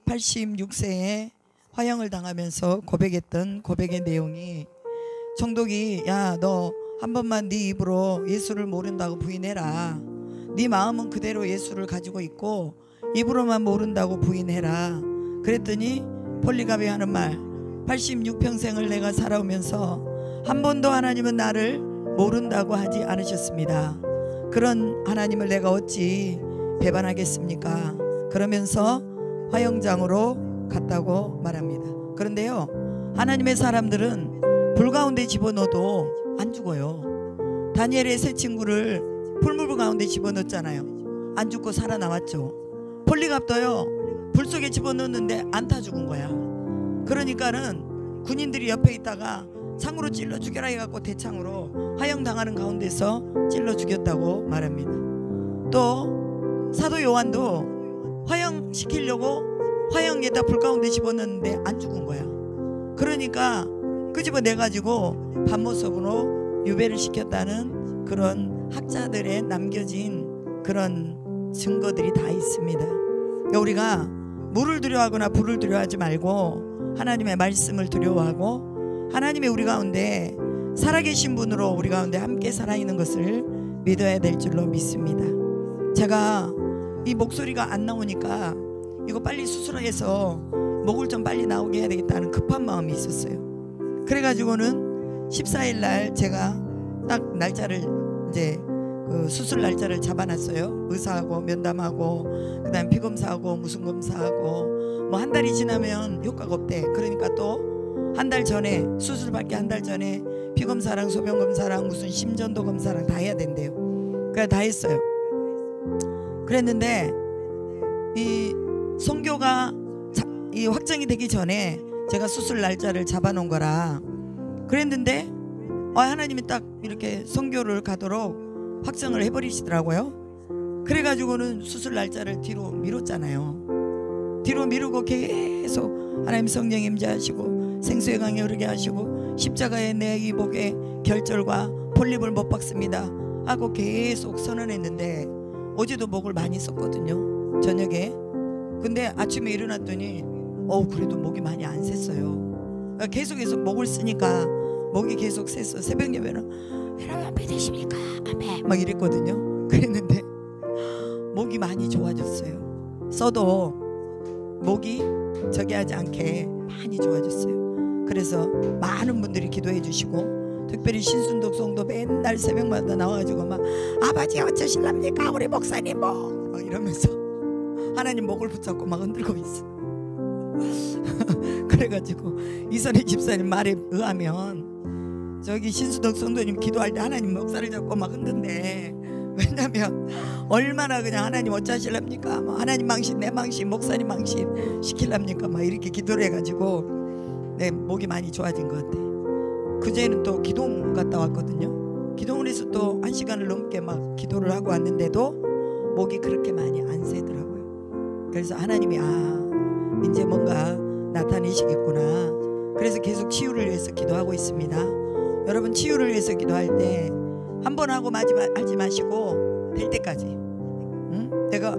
86세에 화형을 당하면서 고백했던 고백의 내용이, 총독이 야 너 한 번만 네 입으로 예수를 모른다고 부인해라. 네 마음은 그대로 예수를 가지고 있고 입으로만 모른다고 부인해라. 그랬더니 폴리갑이 하는 말, 86평생을 내가 살아오면서 한 번도 하나님은 나를 모른다고 하지 않으셨습니다. 그런 하나님을 내가 어찌 배반하겠습니까? 그러면서 화형장으로 갔다고 말합니다. 그런데요, 하나님의 사람들은 불 가운데 집어넣어도 안 죽어요. 다니엘의 세 친구를 풀물 가운데 집어넣었잖아요. 안 죽고 살아남았죠. 폴리갑도요, 불 속에 집어넣었는데 안 타 죽은 거야. 그러니까는 군인들이 옆에 있다가 창으로 찔러 죽여라 해갖고 대창으로 화형당하는 가운데서 찔러 죽였다고 말합니다. 또 사도 요한도 화형시키려고 화형에다 불 가운데 집어넣었는데 안 죽은 거야. 그러니까 끄집어내가지고 밤모습으로 유배를 시켰다는 그런 학자들의 남겨진 그런 증거들이 다 있습니다. 그러니까 우리가 물을 두려워하거나 불을 두려워하지 말고 하나님의 말씀을 두려워하고 하나님의 우리 가운데 살아계신 분으로 우리 가운데 함께 살아있는 것을 믿어야 될 줄로 믿습니다. 제가 이 목소리가 안 나오니까 이거 빨리 수술해서 목을 좀 빨리 나오게 해야 되겠다는 급한 마음이 있었어요. 그래가지고는 14일 날 제가 딱 날짜를 이제 그 수술 날짜를 잡아놨어요. 의사하고 면담하고 그다음 피검사하고 무슨 검사하고 뭐 한 달이 지나면 효과가 없대. 그러니까 또 한 달 전에 수술 받기 한 달 전에 피검사랑 소변검사랑 무슨 심전도 검사랑 다 해야 된대요. 그래서 다 했어요. 그랬는데 이 선교가 이 확정이 되기 전에 제가 수술 날짜를 잡아놓은 거라 그랬는데 하나님이 딱 이렇게 선교를 가도록 확정을 해버리시더라고요. 그래가지고는 수술 날짜를 뒤로 미뤘잖아요. 뒤로 미루고 계속 하나님 성령 임재하시고 생수의 강에 흐르게 하시고 십자가에 내 이 목에 결절과 폴립을 못 박습니다 하고 계속 선언했는데 어제도 목을 많이 썼거든요, 저녁에. 근데 아침에 일어났더니 그래도 목이 많이 안 샜어요. 계속해서 목을 쓰니까 목이 계속 샜어. 새벽 예배는 여러분 믿으십니까? 아멘 막 이랬거든요. 그랬는데 목이 많이 좋아졌어요. 써도 목이 저기 하지 않게 많이 좋아졌어요. 그래서 많은 분들이 기도해 주시고 특별히 신순덕 성도 맨날 새벽마다 나와가지고 막 아버지 어쩌실랍니까 우리 목사님 목 막 이러면서 하나님 목을 붙잡고 막 흔들고 있어. 그래가지고 이선희 집사님 말에 의하면 저기 신수덕 성도님 기도할 때 하나님 목살을 잡고 막 흔든대. 왜냐면 얼마나 그냥 하나님 어쩌실랍니까 뭐 하나님 망신 내 망신 목사님 망신 시킬랍니까 막 이렇게 기도를 해가지고 내 목이 많이 좋아진 것 같아. 그제는 또 기동 갔다 왔거든요. 기동을 해서 또 1시간을 넘게 막 기도를 하고 왔는데도 목이 그렇게 많이 안 새더라고요. 그래서 하나님이 이제 뭔가 나타내시겠구나. 그래서 계속 치유를 위해서 기도하고 있습니다. 여러분 치유를 위해서 기도할 때 한 번 하고 하지 마시고 될 때까지, 내가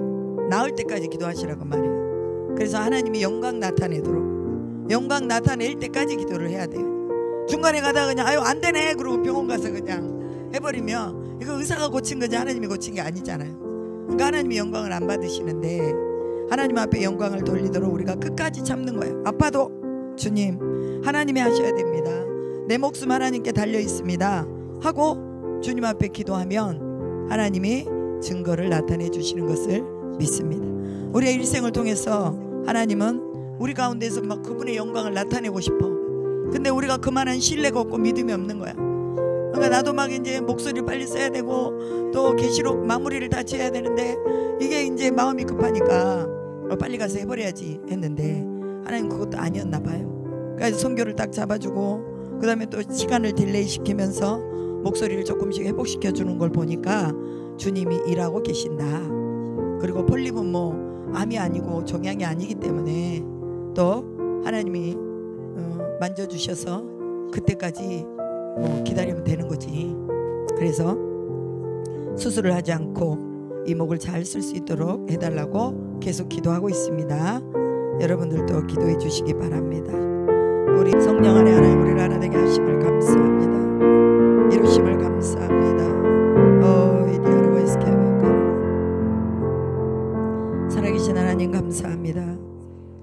나을 때까지 기도하시라고 말이에요. 그래서 하나님이 영광 나타내도록 영광 나타낼 때까지 기도를 해야 돼요. 중간에 가다가 그냥 아유 안 되네 그러고 병원 가서 그냥 해버리면 이거 의사가 고친 거지 하나님이 고친 게 아니잖아요. 그러니까 하나님이 영광을 안 받으시는데 하나님 앞에 영광을 돌리도록 우리가 끝까지 참는 거예요. 아파도 주님 하나님이 하셔야 됩니다. 내 목숨 하나님께 달려 있습니다 하고 주님 앞에 기도하면 하나님이 증거를 나타내 주시는 것을 믿습니다. 우리의 일생을 통해서 하나님은 우리 가운데서 막 그분의 영광을 나타내고 싶어. 근데 우리가 그만한 신뢰가 없고 믿음이 없는 거야. 그러니까 나도 막 이제 목소리를 빨리 써야 되고 또 계시록 마무리를 다 지어야 되는데 이게 이제 마음이 급하니까 빨리 가서 해버려야지 했는데 하나님 그것도 아니었나 봐요. 그래서 선교를 딱 잡아주고 그 다음에 또 시간을 딜레이 시키면서 목소리를 조금씩 회복시켜 주는 걸 보니까 주님이 일하고 계신다. 그리고 폴립은 뭐 암이 아니고 종양이 아니기 때문에 또 하나님이 만져주셔서 그때까지 뭐 기다리면 되는 거지. 그래서 수술을 하지 않고 이 목을 잘 쓸 수 있도록 해달라고 계속 기도하고 있습니다. 여러분들도 기도해 주시기 바랍니다. 우리 성령 안에 하나님 우리를 하나 되게 하심을 감사합니다. 이루심을 감사합니다. 살아계신 하나님 감사합니다.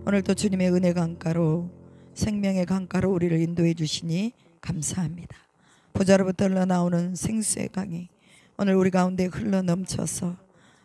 오늘도 주님의 은혜 강가로 생명의 강가로 우리를 인도해 주시니 감사합니다. 보좌로부터 흘러나오는 생수의 강이 오늘 우리 가운데 흘러넘쳐서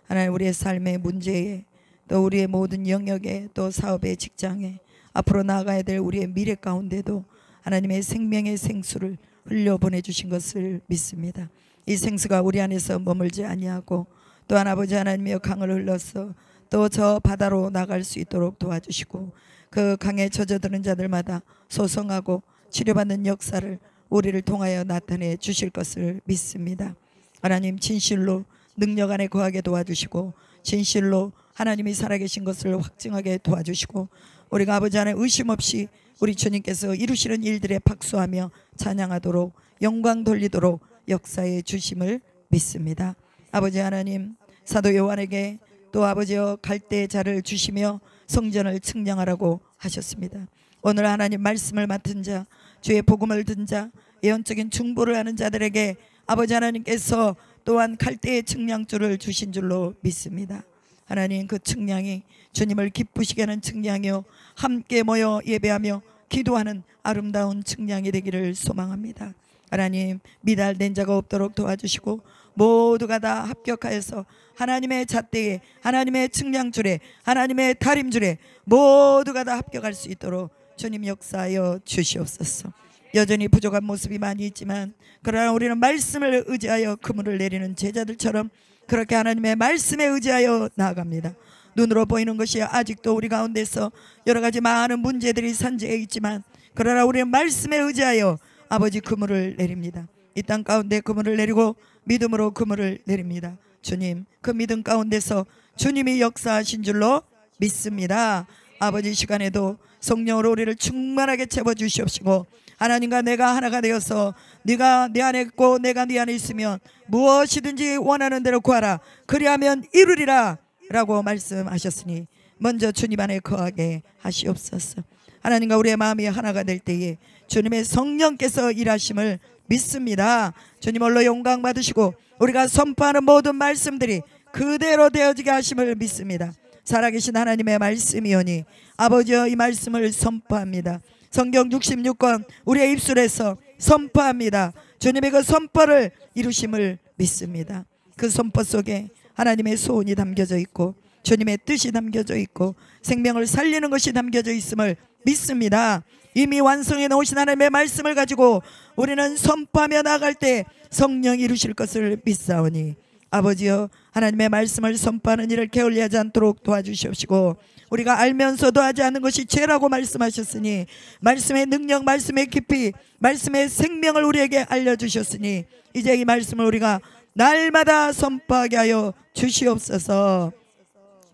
하나님 우리의 삶의 문제에 또 우리의 모든 영역에 또 사업의 직장에 앞으로 나아가야 될 우리의 미래 가운데도 하나님의 생명의 생수를 흘려보내주신 것을 믿습니다. 이 생수가 우리 안에서 머물지 아니하고 또한 아버지 하나님의 강을 흘러서 또 저 바다로 나갈 수 있도록 도와주시고 그 강에 젖어드는 자들마다 소성하고 치료받는 역사를 우리를 통하여 나타내 주실 것을 믿습니다. 하나님 진실로 능력 안에 거하게 도와주시고 진실로 하나님이 살아계신 것을 확증하게 도와주시고 우리가 아버지 안에 의심 없이 우리 주님께서 이루시는 일들에 박수하며 찬양하도록 영광 돌리도록 역사해 주심을 믿습니다. 아버지 하나님 사도 요한에게 또 아버지여 갈대의 자를 주시며 성전을 측량하라고 하셨습니다. 오늘 하나님 말씀을 맡은 자 주의 복음을 든 자 예언적인 중보를 하는 자들에게 아버지 하나님께서 또한 갈대의 측량줄을 주신 줄로 믿습니다. 하나님 그 측량이 주님을 기쁘시게 하는 측량이요 함께 모여 예배하며 기도하는 아름다운 측량이 되기를 소망합니다. 하나님 미달된 자가 없도록 도와주시고 모두가 다 합격하여서 하나님의 잣대에 하나님의 측량줄에 하나님의 다림줄에 모두가 다 합격할 수 있도록 주님 역사하여 주시옵소서. 여전히 부족한 모습이 많이 있지만 그러나 우리는 말씀을 의지하여 그물을 내리는 제자들처럼 그렇게 하나님의 말씀에 의지하여 나아갑니다. 눈으로 보이는 것이 아직도 우리 가운데서 여러 가지 많은 문제들이 산재해 있지만 그러나 우리는 말씀에 의지하여 아버지 그물을 내립니다. 이 땅 가운데 그물을 내리고 믿음으로 그물을 내립니다. 주님 그 믿음 가운데서 주님이 역사하신 줄로 믿습니다. 아버지 시간에도 성령으로 우리를 충만하게 채워주시옵시고 하나님과 내가 하나가 되어서 네가 내 안에 있고 내가 네 안에 있으면 무엇이든지 원하는 대로 구하라 그리하면 이루리라 라고 말씀하셨으니 먼저 주님 안에 거하게 하시옵소서. 하나님과 우리의 마음이 하나가 될 때에 주님의 성령께서 일하심을 믿습니다. 주님 홀로 영광 받으시고 우리가 선포하는 모든 말씀들이 그대로 되어지게 하심을 믿습니다. 살아계신 하나님의 말씀이오니 아버지여 이 말씀을 선포합니다. 성경 66권 우리의 입술에서 선포합니다. 주님의 그 선포를 이루심을 믿습니다. 그 선포 속에 하나님의 소원이 담겨져 있고 주님의 뜻이 담겨져 있고 생명을 살리는 것이 담겨져 있음을 믿습니다. 이미 완성해 놓으신 하나님의 말씀을 가지고 우리는 선포하며 나아갈 때 성령이 이루실 것을 믿사오니 아버지여 하나님의 말씀을 선포하는 일을 게을리하지 않도록 도와주시옵시고 우리가 알면서도 하지 않는 것이 죄라고 말씀하셨으니 말씀의 능력 말씀의 깊이 말씀의 생명을 우리에게 알려주셨으니 이제 이 말씀을 우리가 날마다 선포하게 하여 주시옵소서.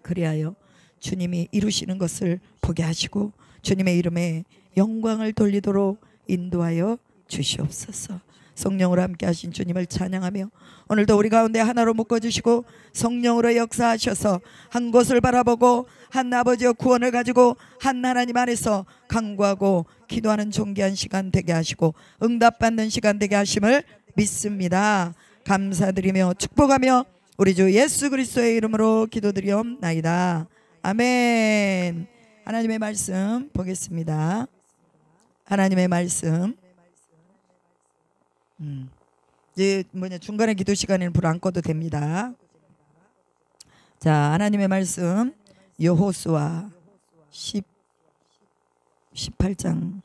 그리하여 주님이 이루시는 것을 보게 하시고 주님의 이름에 영광을 돌리도록 인도하여 주시옵소서. 성령으로 함께 하신 주님을 찬양하며 오늘도 우리 가운데 하나로 묶어주시고 성령으로 역사하셔서 한 곳을 바라보고 한 아버지의 구원을 가지고 한 하나님 안에서 간구하고 기도하는 존귀한 시간 되게 하시고 응답받는 시간 되게 하심을 믿습니다. 감사드리며 축복하며 우리 주 예수 그리스도의 이름으로 기도드리옵나이다. 아멘. 하나님의 말씀 보겠습니다. 하나님의 말씀 이제 중간에 기도 시간에는 불 안 꺼도 됩니다. 자, 하나님의 말씀 여호수아 18장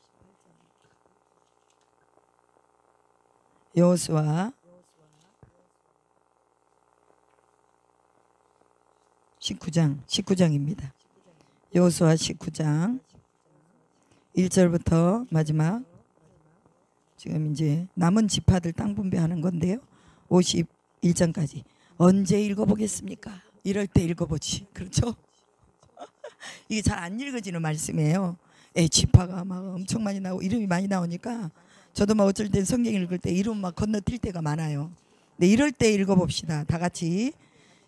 여호수아 19장입니다. 여호수아 19장 1절부터 마지막 지금 이제 남은 지파들 땅 분배하는 건데요. 51장까지 언제 읽어보겠습니까? 이럴 때 읽어보지. 그렇죠? 이게 잘 안 읽어지는 말씀이에요. 지파가 막 엄청 많이 나오고 이름이 많이 나오니까 저도 막 어쩔 땐 성경 읽을 때 이름 막 건너뛸 때가 많아요. 근데 이럴 때 읽어봅시다. 다 같이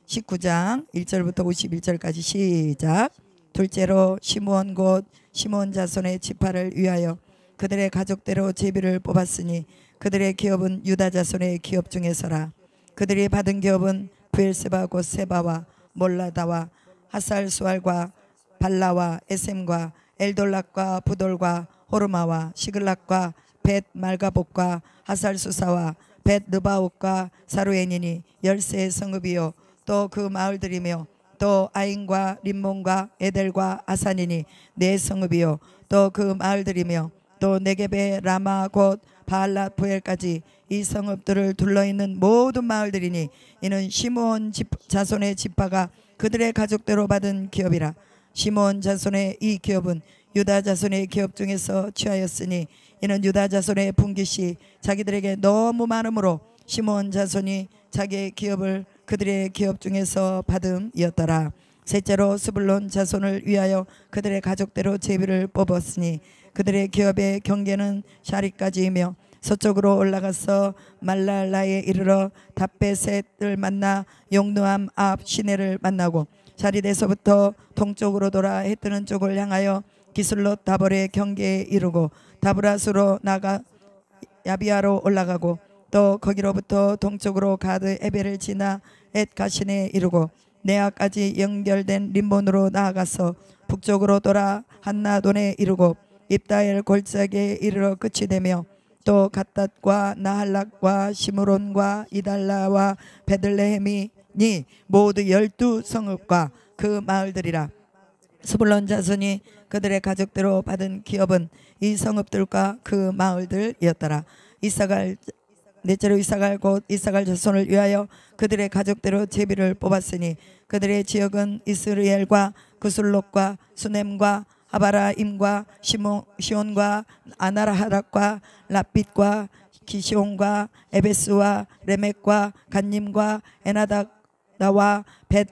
19장 1절부터 51절까지 시작. 둘째로 시므온 곧 시므온 자손의 지파를 위하여 그들의 가족대로 제비를 뽑았으니 그들의 기업은 유다 자손의 기업 중에서라. 그들이 받은 기업은 브엘세바 곧 세바와 몰라다와 하살수알과 발라와 에셈과 엘돌락과 부돌과 호르마와 시글락과 벳 말가복과 하살수사와 벳 느바옥과 사루엔이니 13의 성읍이요 또 그 마을들이며 또 아인과 림몬과 에델과 아산이니 4 성읍이요 또 그 마을들이며 또 네겝의 라마 곧 바알랏 부엘까지 이 성읍들을 둘러있는 모든 마을들이니 이는 시므온 자손의 지파가 그들의 가족대로 받은 기업이라. 시므온 자손의 이 기업은 유다 자손의 기업 중에서 취하였으니 이는 유다 자손의 분깃이 자기들에게 너무 많으므로 시므온 자손이 자기의 기업을 그들의 기업 중에서 받음이었더라. 셋째로 스불론 자손을 위하여 그들의 가족대로 제비를 뽑았으니 그들의 기업의 경계는 샤리까지이며 서쪽으로 올라가서 말랄라에 이르러 답베셋을 만나 용누암 앞 시내를 만나고 샤리데서부터 동쪽으로 돌아 해뜨는 쪽을 향하여 기슬롯 다볼의 경계에 이르고 다브라스로 나가 야비아로 올라가고 또 거기로부터 동쪽으로 가드 에벨을 지나 엣가신에 이르고 네아까지 연결된 림몬으로 나아가서 북쪽으로 돌아 한나돈에 이르고 입다엘 골짜기에 이르러 끝이 되며 또 갓닷과 나할락과 시므론과 이달라와 베들레헴이니 모두 12성읍과 그 마을들이라. 스불론 자손이 그들의 가족대로 받은 기업은 이 성읍들과 그 마을들이었더라. 넷째로 이사갈 곧 이사갈 자손을 위하여 그들의 가족대로 제비를 뽑았으니 그들의 지역은 이스라엘과 구슬롯과 수넴과 하바라임과 시온과 아나라하락과 라빛과 기시온과 에베스와 레멕과 간님과 에나다와 벳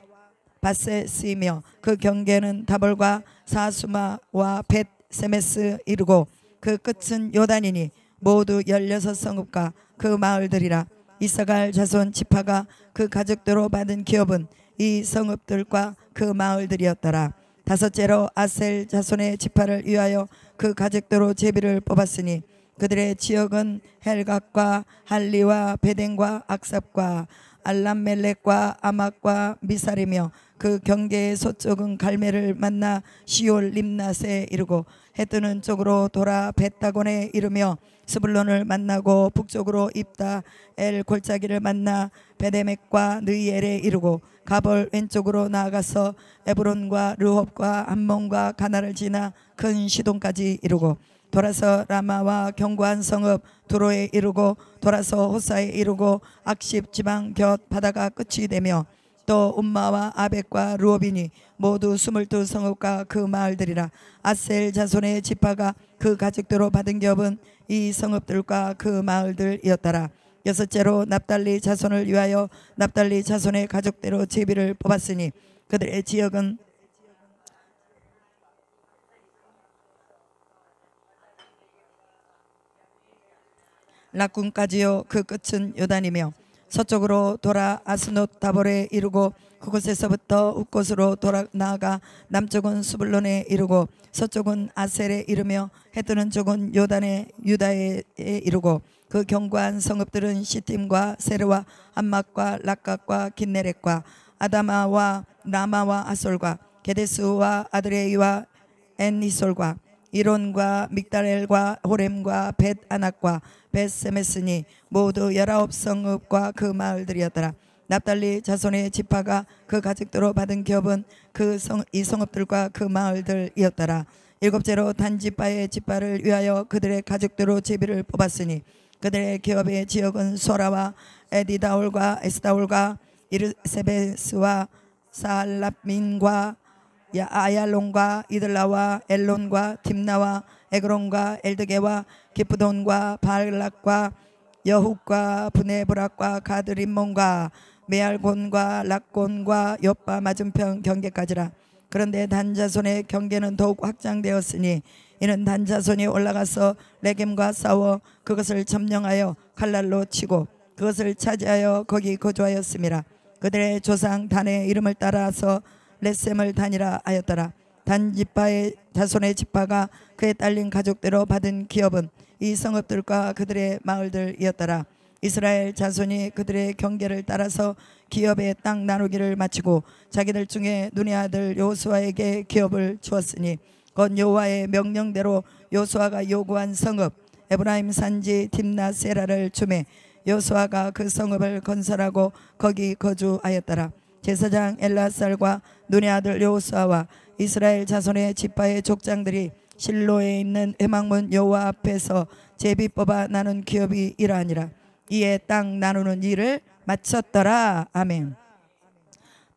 바세스이며 그 경계는 다볼과 사수마와 벳 세메스 이르고 그 끝은 요단이니 모두 16성읍과 그 마을들이라. 이사갈 자손 지파가 그 가족대로 받은 기업은 이 성읍들과 그 마을들이었더라. 다섯째로 아셀 자손의 지파를 위하여 그 가족대로 제비를 뽑았으니 그들의 지역은 헬각과 할리와 베덴과 악삽과 알람멜렉과 아막과 미살이며 그 경계의 서쪽은 갈멜을 만나 시올 림낫에 이르고 해뜨는 쪽으로 돌아 벳다곤에 이르며 스불론을 만나고 북쪽으로 입다 엘 골짜기를 만나 베데멕과 느이엘에 이르고 가볼 왼쪽으로 나아가서 에브론과 르홉과 함몬과 가나를 지나 큰 시돈까지 이르고 돌아서 라마와 견고한 성읍 두로에 이르고 돌아서 호사에 이르고 악십 지방 곁 바다가 끝이 되며 또 움마와 아벡과 루오빈이 모두 22성읍과 그 마을들이라. 아셀 자손의 지파가 그 가족대로 받은 기업은 이 성읍들과 그 마을들이었더라. 여섯째로 납달리 자손을 위하여 납달리 자손의 가족대로 제비를 뽑았으니 그들의 지역은 락군까지요 그 끝은 요단이며 서쪽으로 돌아 아스노 다볼에 이르고 그곳에서부터 웃곳으로 돌아 나아가 남쪽은 수불론에 이르고 서쪽은 아셀에 이르며 해뜨는 쪽은 요단의 유다에 이르고 그 견고한 성읍들은 시팀과 세르와 암막과 락각과 긴네렉과 아다마와 라마와 아솔과 게데스와 아드레이와 엔니솔과 이론과 믹다렐과 호렘과 벳 아낙과 벳 세메스니 모두 19성읍과 그 마을들이었더라. 납달리 자손의 지파가 그 가족대로 받은 기업은 이 성읍들과 그 마을들이었더라. 일곱째로 단지파의 지파를 위하여 그들의 가족대로 제비를 뽑았으니 그들의 기업의 지역은 소라와 에디다올과 에스다올과 이르세베스와 살랍민과 아얄론과 이들라와 엘론과 딥나와 에그론과 엘드게와 기프돈과 바알락과 여훅과 브네브락과 가드림몬과 메알곤과 락곤과 요빠 맞은편 경계까지라. 그런데 단자손의 경계는 더욱 확장되었으니 이는 단자손이 올라가서 레겜과 싸워 그것을 점령하여 칼날로 치고 그것을 차지하여 거기 거주하였음이라. 그들의 조상 단의 이름을 따라서 레셈을 단이라 하였더라. 단 지파의 자손의 지파가 그에 딸린 가족대로 받은 기업은 이 성읍들과 그들의 마을들이었더라. 이스라엘 자손이 그들의 경계를 따라서 기업의 땅 나누기를 마치고 자기들 중에 눈의 아들 여호수아에게 기업을 주었으니 곧 여호와의 명령대로 여호수아가 요구한 성읍 에브라임 산지 딥나세라를 주매 여호수아가 그 성읍을 건설하고 거기 거주하였더라. 제사장 엘라살과 눈의 아들 여호수아와 이스라엘 자손의 지파의 족장들이 실로에 있는 회막문 여호와 앞에서 제비 뽑아 나눈 기업이 이러하니라. 이에 땅 나누는 일을 마쳤더라. 아멘.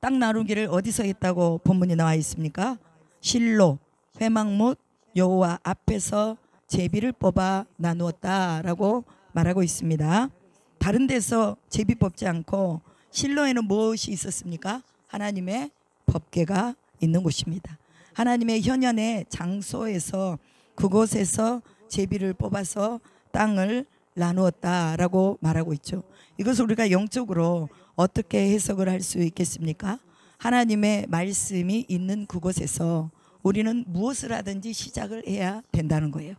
땅 나누기를 어디서 했다고 본문이 나와 있습니까? 실로 회막문 여호와 앞에서 제비를 뽑아 나누었다라고 말하고 있습니다. 다른 데서 제비 뽑지 않고 실로에는 무엇이 있었습니까? 하나님의 법궤가 있는 곳입니다. 하나님의 현현의 장소에서 그곳에서 제비를 뽑아서 땅을 나누었다라고 말하고 있죠. 이것을 우리가 영적으로 어떻게 해석을 할 수 있겠습니까? 하나님의 말씀이 있는 그곳에서 우리는 무엇을 하든지 시작을 해야 된다는 거예요.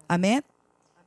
아멘.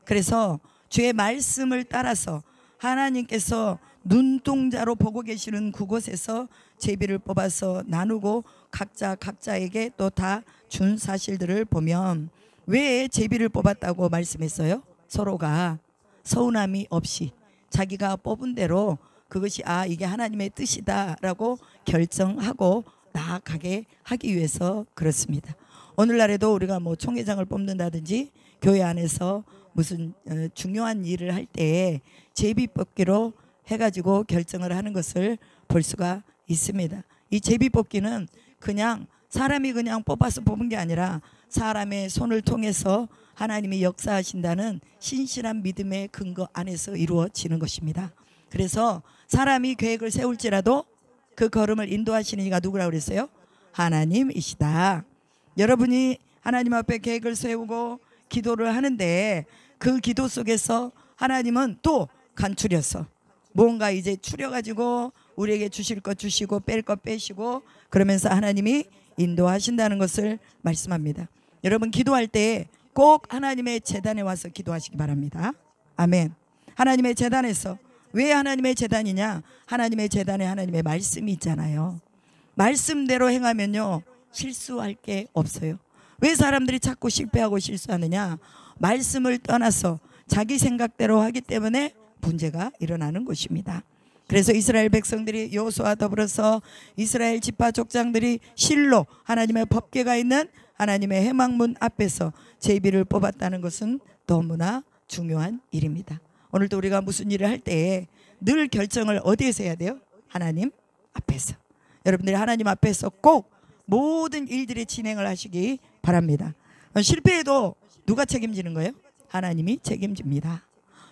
그래서 주의 말씀을 따라서 하나님께서 눈동자로 보고 계시는 그곳에서 제비를 뽑아서 나누고 각자에게 또 다 준 사실들을 보면 왜 제비를 뽑았다고 말씀했어요? 서로가 서운함이 없이 자기가 뽑은 대로 그것이 이게 하나님의 뜻이다라고 결정하고 나아가게 하기 위해서 그렇습니다. 오늘날에도 우리가 뭐 총회장을 뽑는다든지 교회 안에서 무슨 중요한 일을 할 때에 제비 뽑기로 해가지고 결정을 하는 것을 볼 수가 있습니다. 이 제비 뽑기는 그냥 사람이 그냥 뽑아서 뽑은 게 아니라 사람의 손을 통해서 하나님이 역사하신다는 신실한 믿음의 근거 안에서 이루어지는 것입니다. 그래서 사람이 계획을 세울지라도 그 걸음을 인도하시는 이가 누구라고 그랬어요? 하나님이시다. 여러분이 하나님 앞에 계획을 세우고 기도를 하는데 그 기도 속에서 하나님은 또 간추려서 뭔가 이제 추려가지고 우리에게 주실 것 주시고 뺄 것 빼시고 그러면서 하나님이 인도하신다는 것을 말씀합니다. 여러분 기도할 때 꼭 하나님의 제단에 와서 기도하시기 바랍니다. 아멘. 하나님의 제단에서 왜 하나님의 제단이냐? 하나님의 제단에 하나님의 말씀이 있잖아요. 말씀대로 행하면요 실수할 게 없어요. 왜 사람들이 자꾸 실패하고 실수하느냐? 말씀을 떠나서 자기 생각대로 하기 때문에 문제가 일어나는 것입니다. 그래서 이스라엘 백성들이 여호수아와 더불어서 이스라엘 지파 족장들이 실로 하나님의 법궤가 있는 하나님의 회막문 앞에서 제비를 뽑았다는 것은 너무나 중요한 일입니다. 오늘도 우리가 무슨 일을 할 때에 늘 결정을 어디에서 해야 돼요? 하나님 앞에서. 여러분들이 하나님 앞에서 꼭 모든 일들의 진행을 하시기 바랍니다. 실패해도 누가 책임지는 거예요? 하나님이 책임집니다.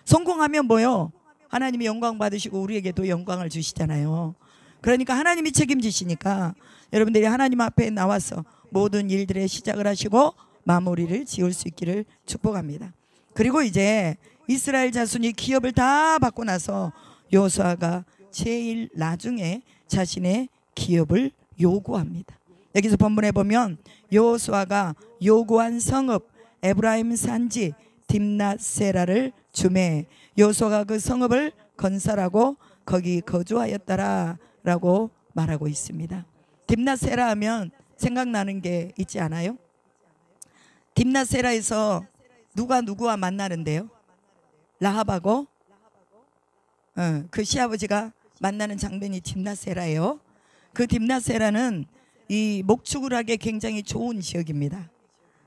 성공하면 뭐요? 하나님이 영광 받으시고 우리에게도 영광을 주시잖아요. 그러니까 하나님이 책임지시니까 여러분들이 하나님 앞에 나와서 모든 일들의 시작을 하시고 마무리를 지을 수 있기를 축복합니다. 그리고 이제 이스라엘 자손이 기업을 다 받고 나서 여호수아가 제일 나중에 자신의 기업을 요구합니다. 여기서 본문에 보면 여호수아가 요구한 성읍 에브라임 산지 딥나세라를 주매 여호수아가 그 성읍을 건설하고 거기 거주하였더라 라고 말하고 있습니다. 딥나세라 하면 생각나는 게 있지 않아요? 딥나세라에서 누가 누구와 만나는데요? 라합하고 그 시아버지가 만나는 장면이 딥나세라예요. 그 딥나세라는 이 목축을하기 굉장히 좋은 지역입니다.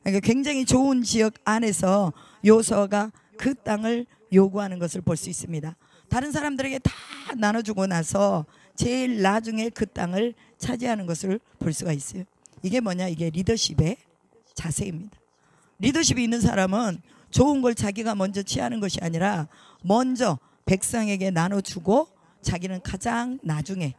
그러니까 굉장히 좋은 지역 안에서 여호수아가 그 땅을 요구하는 것을 볼 수 있습니다. 다른 사람들에게 다 나눠주고 나서 제일 나중에 그 땅을 차지하는 것을 볼 수가 있어요. 이게 뭐냐? 이게 리더십의 자세입니다. 리더십이 있는 사람은 좋은 걸 자기가 먼저 취하는 것이 아니라 먼저 백성에게 나눠주고 자기는 가장 나중에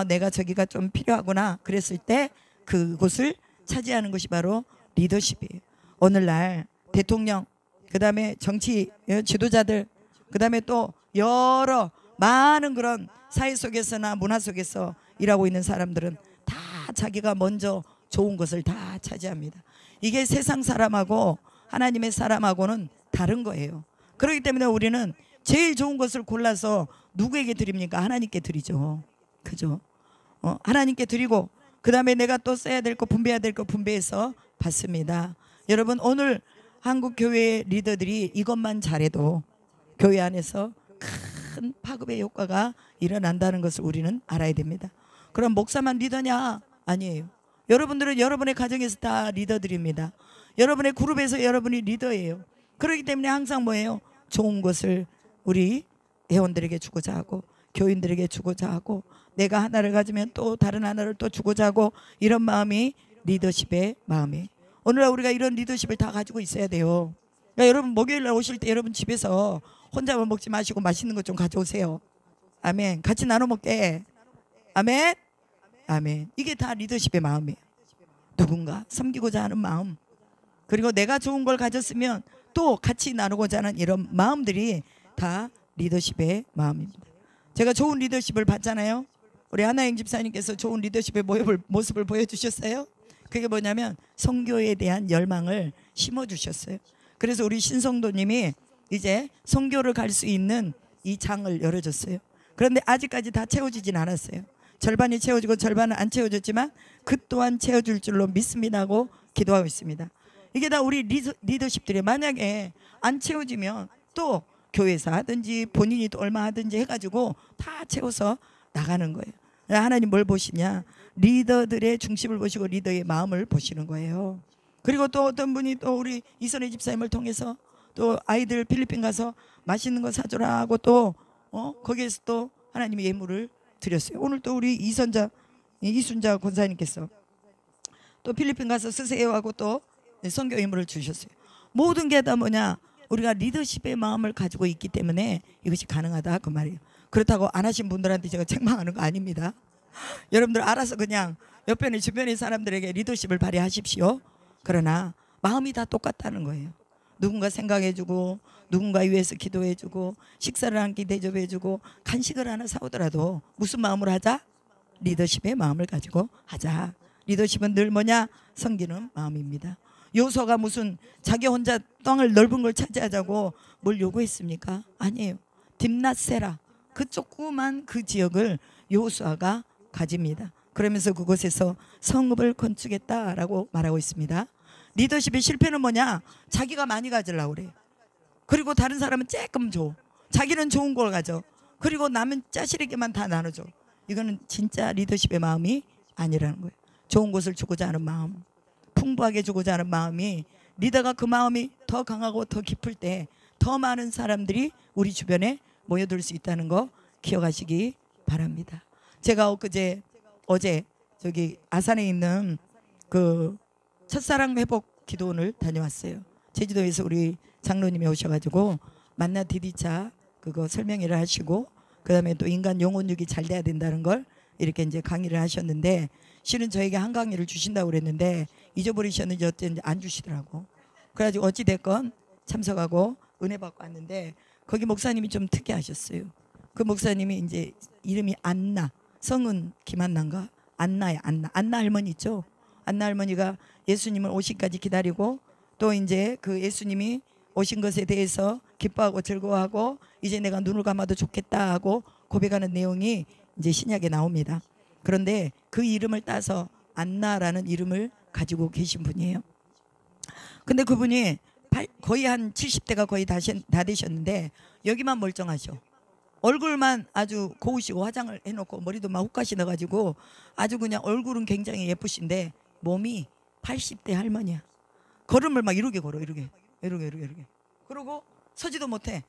내가 저기가 좀 필요하구나 그랬을 때 그곳을 차지하는 것이 바로 리더십이에요. 오늘날 대통령 그 다음에 정치 지도자들 그 다음에 또 여러 많은 그런 사회 속에서나 문화 속에서 일하고 있는 사람들은 다 자기가 먼저 좋은 것을 다 차지합니다. 이게 세상 사람하고 하나님의 사람하고는 다른 거예요. 그렇기 때문에 우리는 제일 좋은 것을 골라서 누구에게 드립니까? 하나님께 드리죠. 그죠? 하나님께 드리고 그 다음에 내가 또 써야 될 거 분배해야 될 거 분배해서 받습니다. 여러분 오늘 한국 교회 리더들이 이것만 잘해도 교회 안에서 큰 파급의 효과가 일어난다는 것을 우리는 알아야 됩니다. 그럼 목사만 리더냐? 아니에요. 여러분들은 여러분의 가정에서 다 리더들입니다. 여러분의 그룹에서 여러분이 리더예요. 그렇기 때문에 항상 뭐예요? 좋은 것을 우리 회원들에게 주고자 하고 교인들에게 주고자 하고 내가 하나를 가지면 또 다른 하나를 또 주고자 하고 이런 마음이 리더십의 마음이에요. 오늘날 우리가 이런 리더십을 다 가지고 있어야 돼요. 그러니까 여러분 목요일날 오실 때 여러분 집에서 혼자만 먹지 마시고 맛있는 것 좀 가져오세요. 아멘. 같이 나눠 먹게. 아멘. 아멘. 이게 다 리더십의 마음이에요. 누군가 섬기고자 하는 마음, 그리고 내가 좋은 걸 가졌으면 또 같이 나누고자 하는 이런 마음들이 다 리더십의 마음입니다. 제가 좋은 리더십을 봤잖아요. 우리 하나영 집사님께서 좋은 리더십의 모습을 보여주셨어요. 그게 뭐냐면 선교에 대한 열망을 심어주셨어요. 그래서 우리 신성도님이 이제 선교를 갈 수 있는 이 장을 열어줬어요. 그런데 아직까지 다 채워지진 않았어요. 절반이 채워지고 절반은 안 채워졌지만 그 또한 채워줄 줄로 믿습니다 하고 기도하고 있습니다. 이게 다 우리 리더십들이 만약에 안 채워지면 또 교회에서 하든지 본인이 또 얼마 하든지 해가지고 다 채워서 나가는 거예요. 하나님 뭘 보시냐? 리더들의 중심을 보시고 리더의 마음을 보시는 거예요. 그리고 또 어떤 분이 또 우리 이선혜 집사님을 통해서 또 아이들 필리핀 가서 맛있는 거 사줘라 하고 또 거기에서 또 하나님의 예물을 드렸어요. 오늘 또 우리 이순자 권사님께서 또 필리핀 가서 쓰세요 하고 또 선교 예물을 주셨어요. 모든 게 다 뭐냐? 우리가 리더십의 마음을 가지고 있기 때문에 이것이 가능하다 그 말이에요. 그렇다고 안 하신 분들한테 제가 책망하는 거 아닙니다. 여러분들 알아서 그냥 옆에 주변의 사람들에게 리더십을 발휘하십시오. 그러나 마음이 다 똑같다는 거예요. 누군가 생각해주고 누군가 위해서 기도해주고 식사를 한 끼 대접해주고 간식을 하나 사오더라도 무슨 마음으로 하자? 리더십의 마음을 가지고 하자. 리더십은 늘 뭐냐? 섬기는 마음입니다. 요소가 무슨 자기 혼자 땅을 넓은 걸 차지하자고 뭘 요구했습니까? 아니에요. 딥낫세라 그 조그만 그 지역을 여호수아가 가집니다. 그러면서 그곳에서 성읍을 건축했다라고 말하고 있습니다. 리더십의 실패는 뭐냐? 자기가 많이 가지려고 그래요. 그리고 다른 사람은 조금 줘. 자기는 좋은 걸 가져. 그리고 남은 자식에게만 다 나눠줘. 이거는 진짜 리더십의 마음이 아니라는 거예요. 좋은 것을 주고자 하는 마음, 풍부하게 주고자 하는 마음이 리더가 그 마음이 더 강하고 더 깊을 때 더 많은 사람들이 우리 주변에 모여들 수 있다는 거 기억하시기 바랍니다. 제가 어제 저기 아산에 있는 그 첫사랑 회복 기도원을 다녀왔어요. 제주도에서 우리 장로님이 오셔가지고 만나 디디차 그거 설명회를 하시고 그 다음에 또 인간 영혼육이 잘 돼야 된다는 걸 이렇게 이제 강의를 하셨는데 실은 저에게 한 강의를 주신다고 그랬는데 잊어버리셨는지 어쨌든지 안 주시더라고. 그래가지고 어찌됐건 참석하고 은혜 받고 왔는데 거기 목사님이 좀 특이하셨어요. 그 목사님이 이제 이름이 안나, 성은 김한나인가? 안나야, 안나 할머니 있죠? 안나 할머니가 예수님을 오신까지 기다리고 또 이제 그 예수님이 오신 것에 대해서 기뻐하고 즐거워하고 이제 내가 눈을 감아도 좋겠다 하고 고백하는 내용이 이제 신약에 나옵니다. 그런데 그 이름을 따서 안나라는 이름을 가지고 계신 분이에요. 근데 그분이 거의 한 70대가 거의 다 되셨는데 여기만 멀쩡하셔. 얼굴만 아주 고우시고 화장을 해놓고 머리도 막 훅가시 넣어가지고 아주 그냥 얼굴은 굉장히 예쁘신데 몸이 80대 할머니야. 걸음을 막 이렇게 걸어. 이렇게. 그러고 서지도 못해.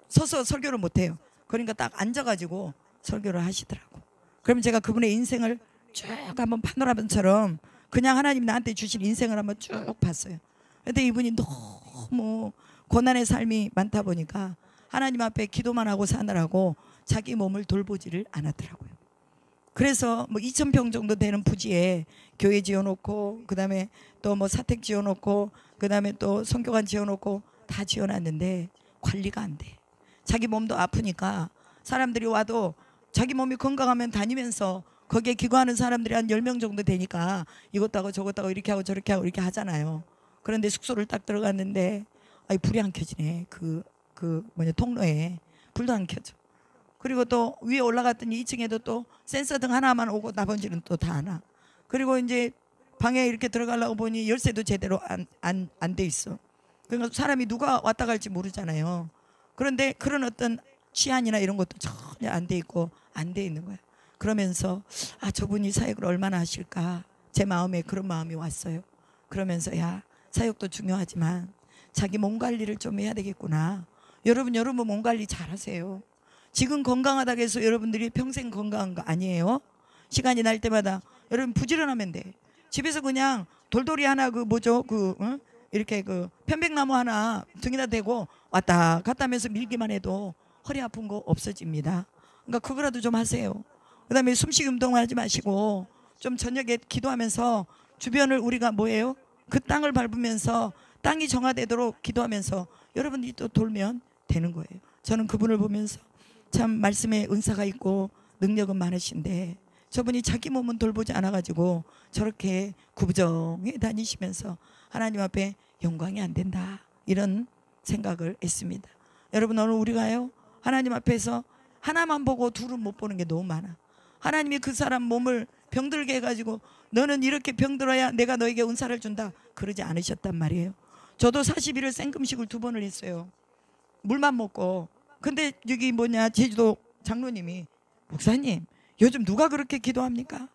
서서 설교를 못해요. 그러니까 딱 앉아가지고 설교를 하시더라고. 그럼 제가 그분의 인생을 쭉 한번 파노라마처럼 그냥 하나님 나한테 주신 인생을 한번 쭉 봤어요. 근데 이분이 너무 고난의 삶이 많다 보니까 하나님 앞에 기도만 하고 사느라고 자기 몸을 돌보지를 않았더라고요. 그래서 뭐 2,000평 정도 되는 부지에 교회 지어놓고 그다음에 또 뭐 사택 지어놓고 그다음에 또 선교관 지어놓고 다 지어놨는데 관리가 안 돼. 자기 몸도 아프니까 사람들이 와도 자기 몸이 건강하면 다니면서 거기에 기거하는 사람들이 한 10명 정도 되니까 이것도 하고 저것도 하고 이렇게 하고 저렇게 하고 이렇게 하잖아요. 그런데 숙소를 딱 들어갔는데 아이 불이 안 켜지네. 통로에 불도 안 켜져. 그리고 또 위에 올라갔더니 2층에도 또 센서등 하나만 오고 나머지는 또 다 안 와. 그리고 이제 방에 이렇게 들어가려고 보니 열쇠도 제대로 안 돼 있어. 그러니까 사람이 누가 왔다 갈지 모르잖아요. 그런데 그런 어떤 치안이나 이런 것도 전혀 안 돼 있고 안 돼 있는 거야. 그러면서 아, 저분이 사역을 얼마나 하실까, 제 마음에 그런 마음이 왔어요. 그러면서 야, 사역도 중요하지만 자기 몸 관리를 좀 해야 되겠구나. 여러분 몸 관리 잘하세요. 지금 건강하다고 해서 여러분들이 평생 건강한 거 아니에요. 시간이 날 때마다 여러분 부지런하면 돼. 집에서 그냥 돌돌이 하나 이렇게 편백나무 하나 등에다 대고 왔다 갔다 하면서 밀기만 해도 허리 아픈 거 없어집니다. 그러니까 그거라도 좀 하세요. 그다음에 숨쉬기 운동을 하지 마시고 좀 저녁에 기도하면서 주변을 우리가 뭐예요? 그 땅을 밟으면서 땅이 정화되도록 기도하면서 여러분들이 또 돌면 되는 거예요. 저는 그분을 보면서 참 말씀에 은사가 있고 능력은 많으신데 저분이 자기 몸은 돌보지 않아가지고 저렇게 구부정해 다니시면서 하나님 앞에 영광이 안 된다, 이런 생각을 했습니다. 여러분 오늘 우리가요 하나님 앞에서 하나만 보고 둘은 못 보는 게 너무 많아. 하나님이 그 사람 몸을 병들게 해가지고 너는 이렇게 병들어야 내가 너에게 은사를 준다 그러지 않으셨단 말이에요. 저도 40일을 생금식을 2번을 했어요. 물만 먹고. 근데 여기 제주도 장로님이 목사님 요즘 누가 그렇게 기도합니까?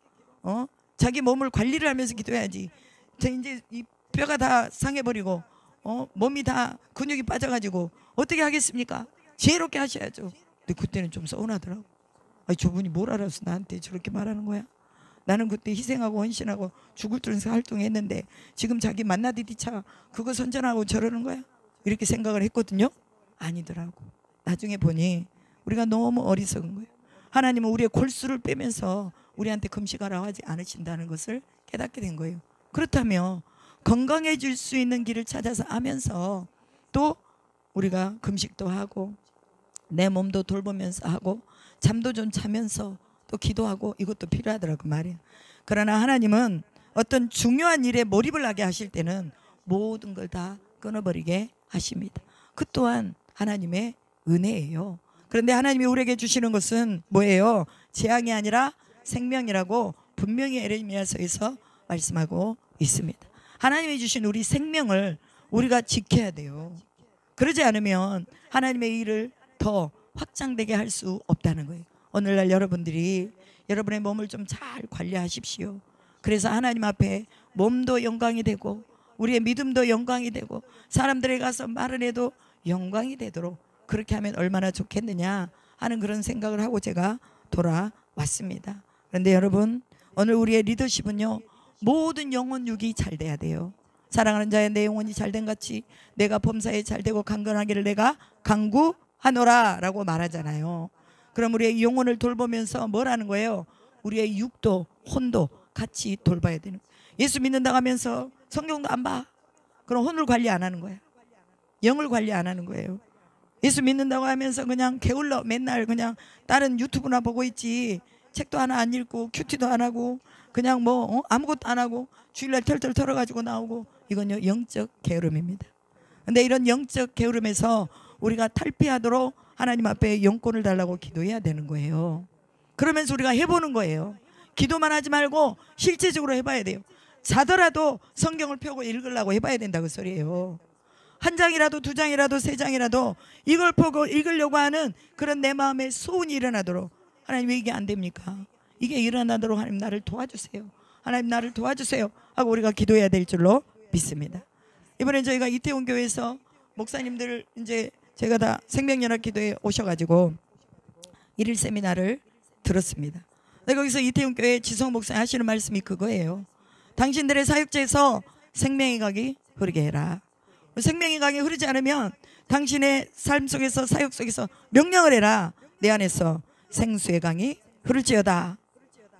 자기 몸을 관리를 하면서 기도해야지. 저 이제 이 뼈가 다 상해버리고 몸이 다 근육이 빠져가지고 어떻게 하겠습니까? 지혜롭게 하셔야죠. 근데 그때는 좀 서운하더라고. 아니, 저분이 뭘 알아서 나한테 저렇게 말하는 거야? 나는 그때 희생하고 헌신하고 죽을 듯이 활동했는데 지금 자기 만나디디차 그거 선전하고 저러는 거야? 이렇게 생각을 했거든요. 아니더라고. 나중에 보니 우리가 너무 어리석은 거예요. 하나님은 우리의 골수를 빼면서 우리한테 금식하라고 하지 않으신다는 것을 깨닫게 된 거예요. 그렇다면 건강해질 수 있는 길을 찾아서 하면서 또 우리가 금식도 하고 내 몸도 돌보면서 하고 잠도 좀 자면서 또 기도하고 이것도 필요하더라고 말이에요. 그러나 하나님은 어떤 중요한 일에 몰입을 하게 하실 때는 모든 걸 다 끊어버리게 하십니다. 그 또한 하나님의 은혜예요. 그런데 하나님이 우리에게 주시는 것은 뭐예요? 재앙이 아니라 생명이라고 분명히 에레미야서에서 말씀하고 있습니다. 하나님이 주신 우리 생명을 우리가 지켜야 돼요. 그러지 않으면 하나님의 일을 더 확장되게 할 수 없다는 거예요. 오늘날 여러분들이 여러분의 몸을 좀 잘 관리하십시오. 그래서 하나님 앞에 몸도 영광이 되고 우리의 믿음도 영광이 되고 사람들에 가서 말을 해도 영광이 되도록 그렇게 하면 얼마나 좋겠느냐 하는 그런 생각을 하고 제가 돌아왔습니다. 그런데 여러분 오늘 우리의 리더십은요 모든 영혼 육이 잘 돼야 돼요. 사랑하는 자의 내 영혼이 잘된 같이 내가 범사에 잘되고 강건하기를 내가 간구하노라 라고 말하잖아요. 그럼 우리의 영혼을 돌보면서 뭘 하는 거예요? 우리의 육도 혼도 같이 돌봐야 되는 거예요. 예수 믿는다고 하면서 성경도 안 봐. 그럼 혼을 관리 안 하는 거야. 영을 관리 안 하는 거예요. 예수 믿는다고 하면서 그냥 게을러 맨날 그냥 다른 유튜브나 보고 있지 책도 하나 안 읽고 큐티도 안 하고 그냥 아무것도 안 하고 주일날 털털 털어가지고 나오고 이건요 영적 게으름입니다. 근데 이런 영적 게으름에서 우리가 탈피하도록 하나님 앞에 영권을 달라고 기도해야 되는 거예요. 그러면서 우리가 해보는 거예요. 기도만 하지 말고 실제적으로 해봐야 돼요. 자더라도 성경을 펴고 읽으려고 해봐야 된다고 소리예요. 한 장이라도 두 장이라도 세 장이라도 이걸 보고 읽으려고 하는 그런 내 마음에 소원이 일어나도록 하나님 왜 이게 안 됩니까? 이게 일어나도록 하나님 나를 도와주세요. 하나님 나를 도와주세요 하고 우리가 기도해야 될 줄로 믿습니다. 이번에 저희가 이태원 교회에서 목사님들 이제 제가 다 생명연합 기도에 오셔가지고 1일 세미나를 들었습니다. 거기서 이태원 교회 지성 목사님 하시는 말씀이 그거예요. 당신들의 사역제에서 생명의 강이 흐르게 해라. 생명의 강이 흐르지 않으면 당신의 삶 속에서 사역 속에서 명령을 해라. 내 안에서 생수의 강이 흐를지어다.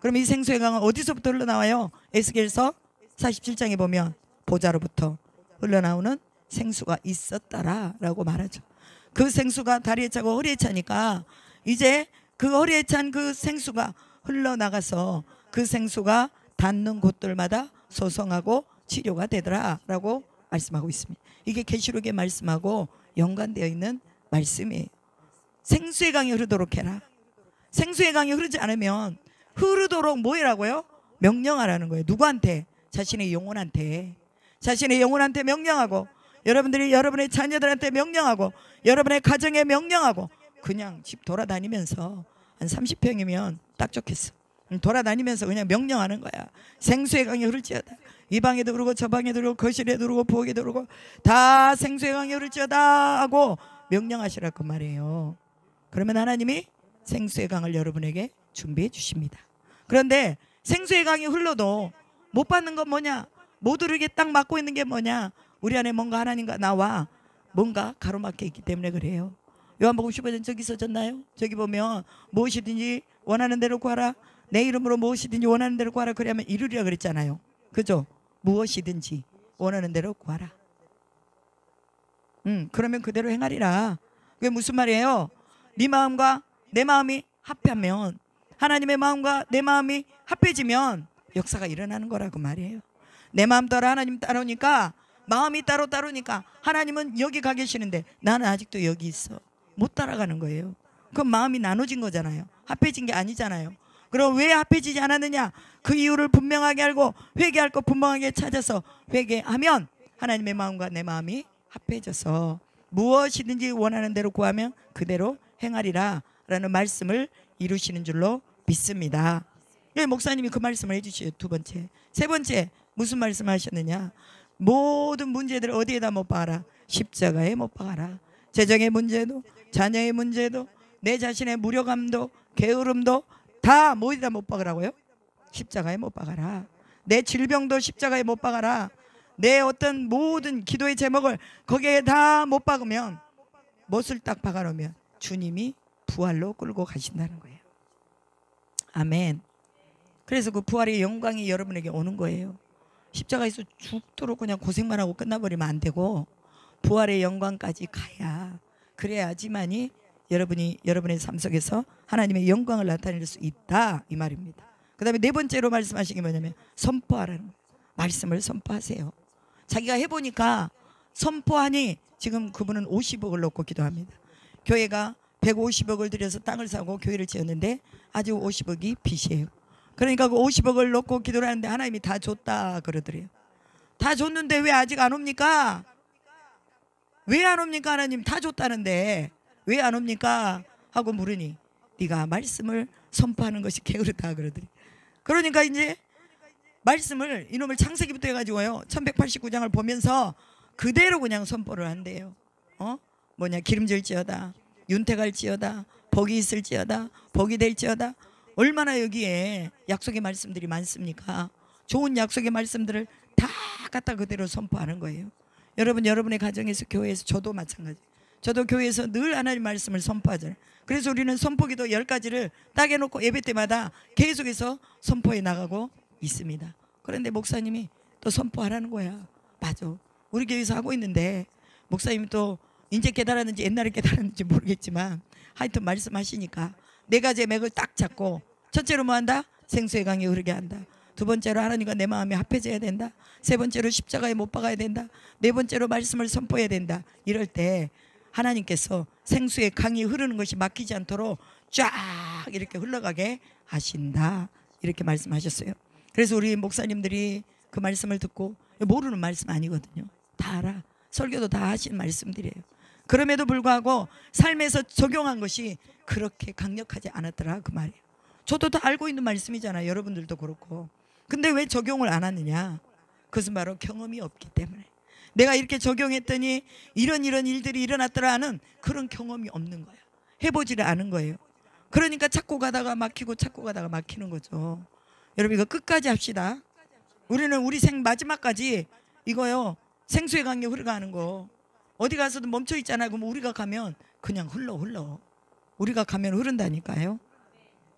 그럼 이 생수의 강은 어디서부터 흘러나와요? 에스겔서 47장에 보면 보좌로부터 흘러나오는 생수가 있었다라 라고 말하죠. 그 생수가 다리에 차고 허리에 차니까 이제 그 허리에 찬 그 생수가 흘러나가서 그 생수가 닿는 곳들마다 소성하고 치료가 되더라 라고 말씀하고 있습니다. 이게 계시록의 말씀하고 연관되어 있는 말씀이에요. 생수의 강이 흐르도록 해라. 생수의 강이 흐르지 않으면 흐르도록 뭐 해라고요? 명령하라는 거예요. 누구한테? 자신의 영혼한테. 자신의 영혼한테 명령하고, 여러분들이 여러분의 자녀들한테 명령하고, 여러분의 가정에 명령하고, 그냥 집 돌아다니면서 한 30평이면 딱 좋겠어. 돌아다니면서 그냥 명령하는 거야. 생수의 강이 흐를지어다. 이 방에도 흐르고 저 방에도 흐르고 거실에도 흐르고 부엌에도 흐르고 다 생수의 강이 흐를지어다 하고 명령하시라 그 말이에요. 그러면 하나님이 생수의 강을 여러분에게 준비해 주십니다. 그런데 생수의 강이 흘러도 못 받는 건 뭐냐? 못 흐르게 딱 막고 있는 게 뭐냐? 우리 안에 뭔가 하나님과 나와 뭔가 가로막혀 있기 때문에 그래요. 요한복음 15장 저기 써졌나요? 저기 보면 무엇이든지 원하는 대로 구하라. 내 이름으로 무엇이든지 원하는 대로 구하라. 그러면 이루리라 그랬잖아요. 그죠? 무엇이든지 원하는 대로 구하라. 그러면 그대로 행하리라. 그게 무슨 말이에요? 네 마음과 내 마음이 합하면, 하나님의 마음과 내 마음이 합해지면 역사가 일어나는 거라고 말이에요. 내 마음 따라 하나님 따르니까, 마음이 따로니까 하나님은 여기 가 계시는데 나는 아직도 여기 있어. 못 따라가는 거예요. 그럼 마음이 나눠진 거잖아요. 합해진 게 아니잖아요. 그럼 왜 합해지지 않았느냐? 그 이유를 분명하게 알고 회개할 것 분명하게 찾아서 회개하면 하나님의 마음과 내 마음이 합해져서 무엇이든지 원하는 대로 구하면 그대로 행하리라 라는 말씀을 이루시는 줄로 믿습니다. 목사님이 그 말씀을 해주시죠. 두 번째. 세 번째 무슨 말씀을 하셨느냐? 모든 문제들을 어디에다 못 박아라? 십자가에 못 박아라. 재정의 문제도, 자녀의 문제도, 내 자신의 무력함도, 게으름도 다 어디다 못 박으라고요? 십자가에 못 박아라. 내 질병도 십자가에 못 박아라. 내 어떤 모든 기도의 제목을 거기에 다 못 박으면, 못을 딱 박아놓으면 주님이 부활로 끌고 가신다는 거예요. 아멘. 그래서 그 부활의 영광이 여러분에게 오는 거예요. 십자가에서 죽도록 그냥 고생만 하고 끝나버리면 안 되고 부활의 영광까지 가야, 그래야지만이 여러분이 여러분의 삶 속에서 하나님의 영광을 나타낼 수 있다 이 말입니다. 그 다음에 네 번째로 말씀하신 게 뭐냐면 선포하라는 거예요. 말씀을 선포하세요. 자기가 해보니까 선포하니 지금 그분은 50억을 넣고 기도합니다. 교회가 150억을 들여서 땅을 사고 교회를 지었는데 아직 50억이 빚이에요. 그러니까 그 50억을 넣고 기도를 하는데 하나님이 다 줬다 그러더래요. 다 줬는데 왜 아직 안 옵니까? 왜 안 옵니까? 하나님 다 줬다는데 왜 안 옵니까? 하고 물으니 네가 말씀을 선포하는 것이 게으르다 그러더래요. 그러니까 이제 말씀을, 이놈을 창세기부터 해가지고요 1189장을 보면서 그대로 그냥 선포를 한대요. 뭐냐, 기름질지어다, 윤택할지어다, 복이 있을지어다, 복이 될지어다. 얼마나 여기에 약속의 말씀들이 많습니까? 좋은 약속의 말씀들을 다 갖다 그대로 선포하는 거예요. 여러분, 여러분의 가정에서, 교회에서, 저도 마찬가지. 저도 교회에서 늘 하나님 말씀을 선포하잖아요. 그래서 우리는 선포기도 10가지를 딱 해놓고 예배 때마다 계속해서 선포해 나가고 있습니다. 그런데 목사님이 또 선포하라는 거야. 맞아. 우리 교회에서 하고 있는데 목사님이 또 이제 깨달았는지 옛날에 깨달았는지 모르겠지만 하여튼 말씀하시니까 네 가지의 맥을 딱 잡고, 첫째로 뭐 한다? 생수의 강이 흐르게 한다. 두 번째로 하나님과 내 마음이 합해져야 된다. 세 번째로 십자가에 못 박아야 된다. 네 번째로 말씀을 선포해야 된다. 이럴 때 하나님께서 생수의 강이 흐르는 것이 막히지 않도록 쫙 이렇게 흘러가게 하신다. 이렇게 말씀하셨어요. 그래서 우리 목사님들이 그 말씀을 듣고, 모르는 말씀 아니거든요. 다 알아. 설교도 다 하신 말씀들이에요. 그럼에도 불구하고 삶에서 적용한 것이 그렇게 강력하지 않았더라 그 말이에요. 저도 다 알고 있는 말씀이잖아요. 여러분들도 그렇고. 근데 왜 적용을 안 하느냐? 그것은 바로 경험이 없기 때문에. 내가 이렇게 적용했더니 이런 일들이 일어났더라 하는 그런 경험이 없는 거예요. 해보지를 않은 거예요. 그러니까 찾고 가다가 막히고 찾고 가다가 막히는 거죠. 여러분, 이거 끝까지 합시다. 우리는 우리 생 마지막까지 이거요, 생수의 강이 흐르가는 거 어디 가서도 멈춰 있잖아요. 그럼 우리가 가면 그냥 흘러. 우리가 가면 흐른다니까요.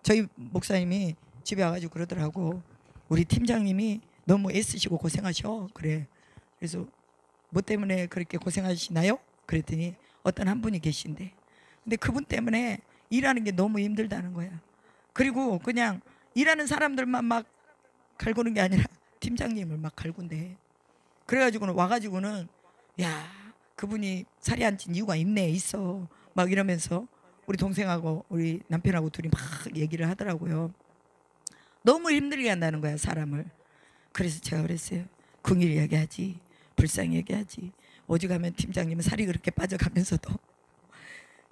저희 목사님이 집에 와가지고 그러더라고. 우리 팀장님이 너무 애쓰시고 고생하셔. 그래. 그래서 뭐 때문에 그렇게 고생하시나요? 그랬더니 어떤 한 분이 계신데, 근데 그분 때문에 일하는 게 너무 힘들다는 거야. 그리고 그냥 일하는 사람들만 막 갈구는 게 아니라 팀장님을 막 갈군대. 그래가지고는 와가지고는 야, 그분이 살이 안 찐 이유가 있어 막 이러면서 우리 동생하고 우리 남편하고 둘이 막 얘기를 하더라고요. 너무 힘들게 한다는 거야, 사람을. 그래서 제가 그랬어요. 긍휼히 얘기하지, 불쌍히 얘기하지. 오죽하면 팀장님은 살이 그렇게 빠져가면서도.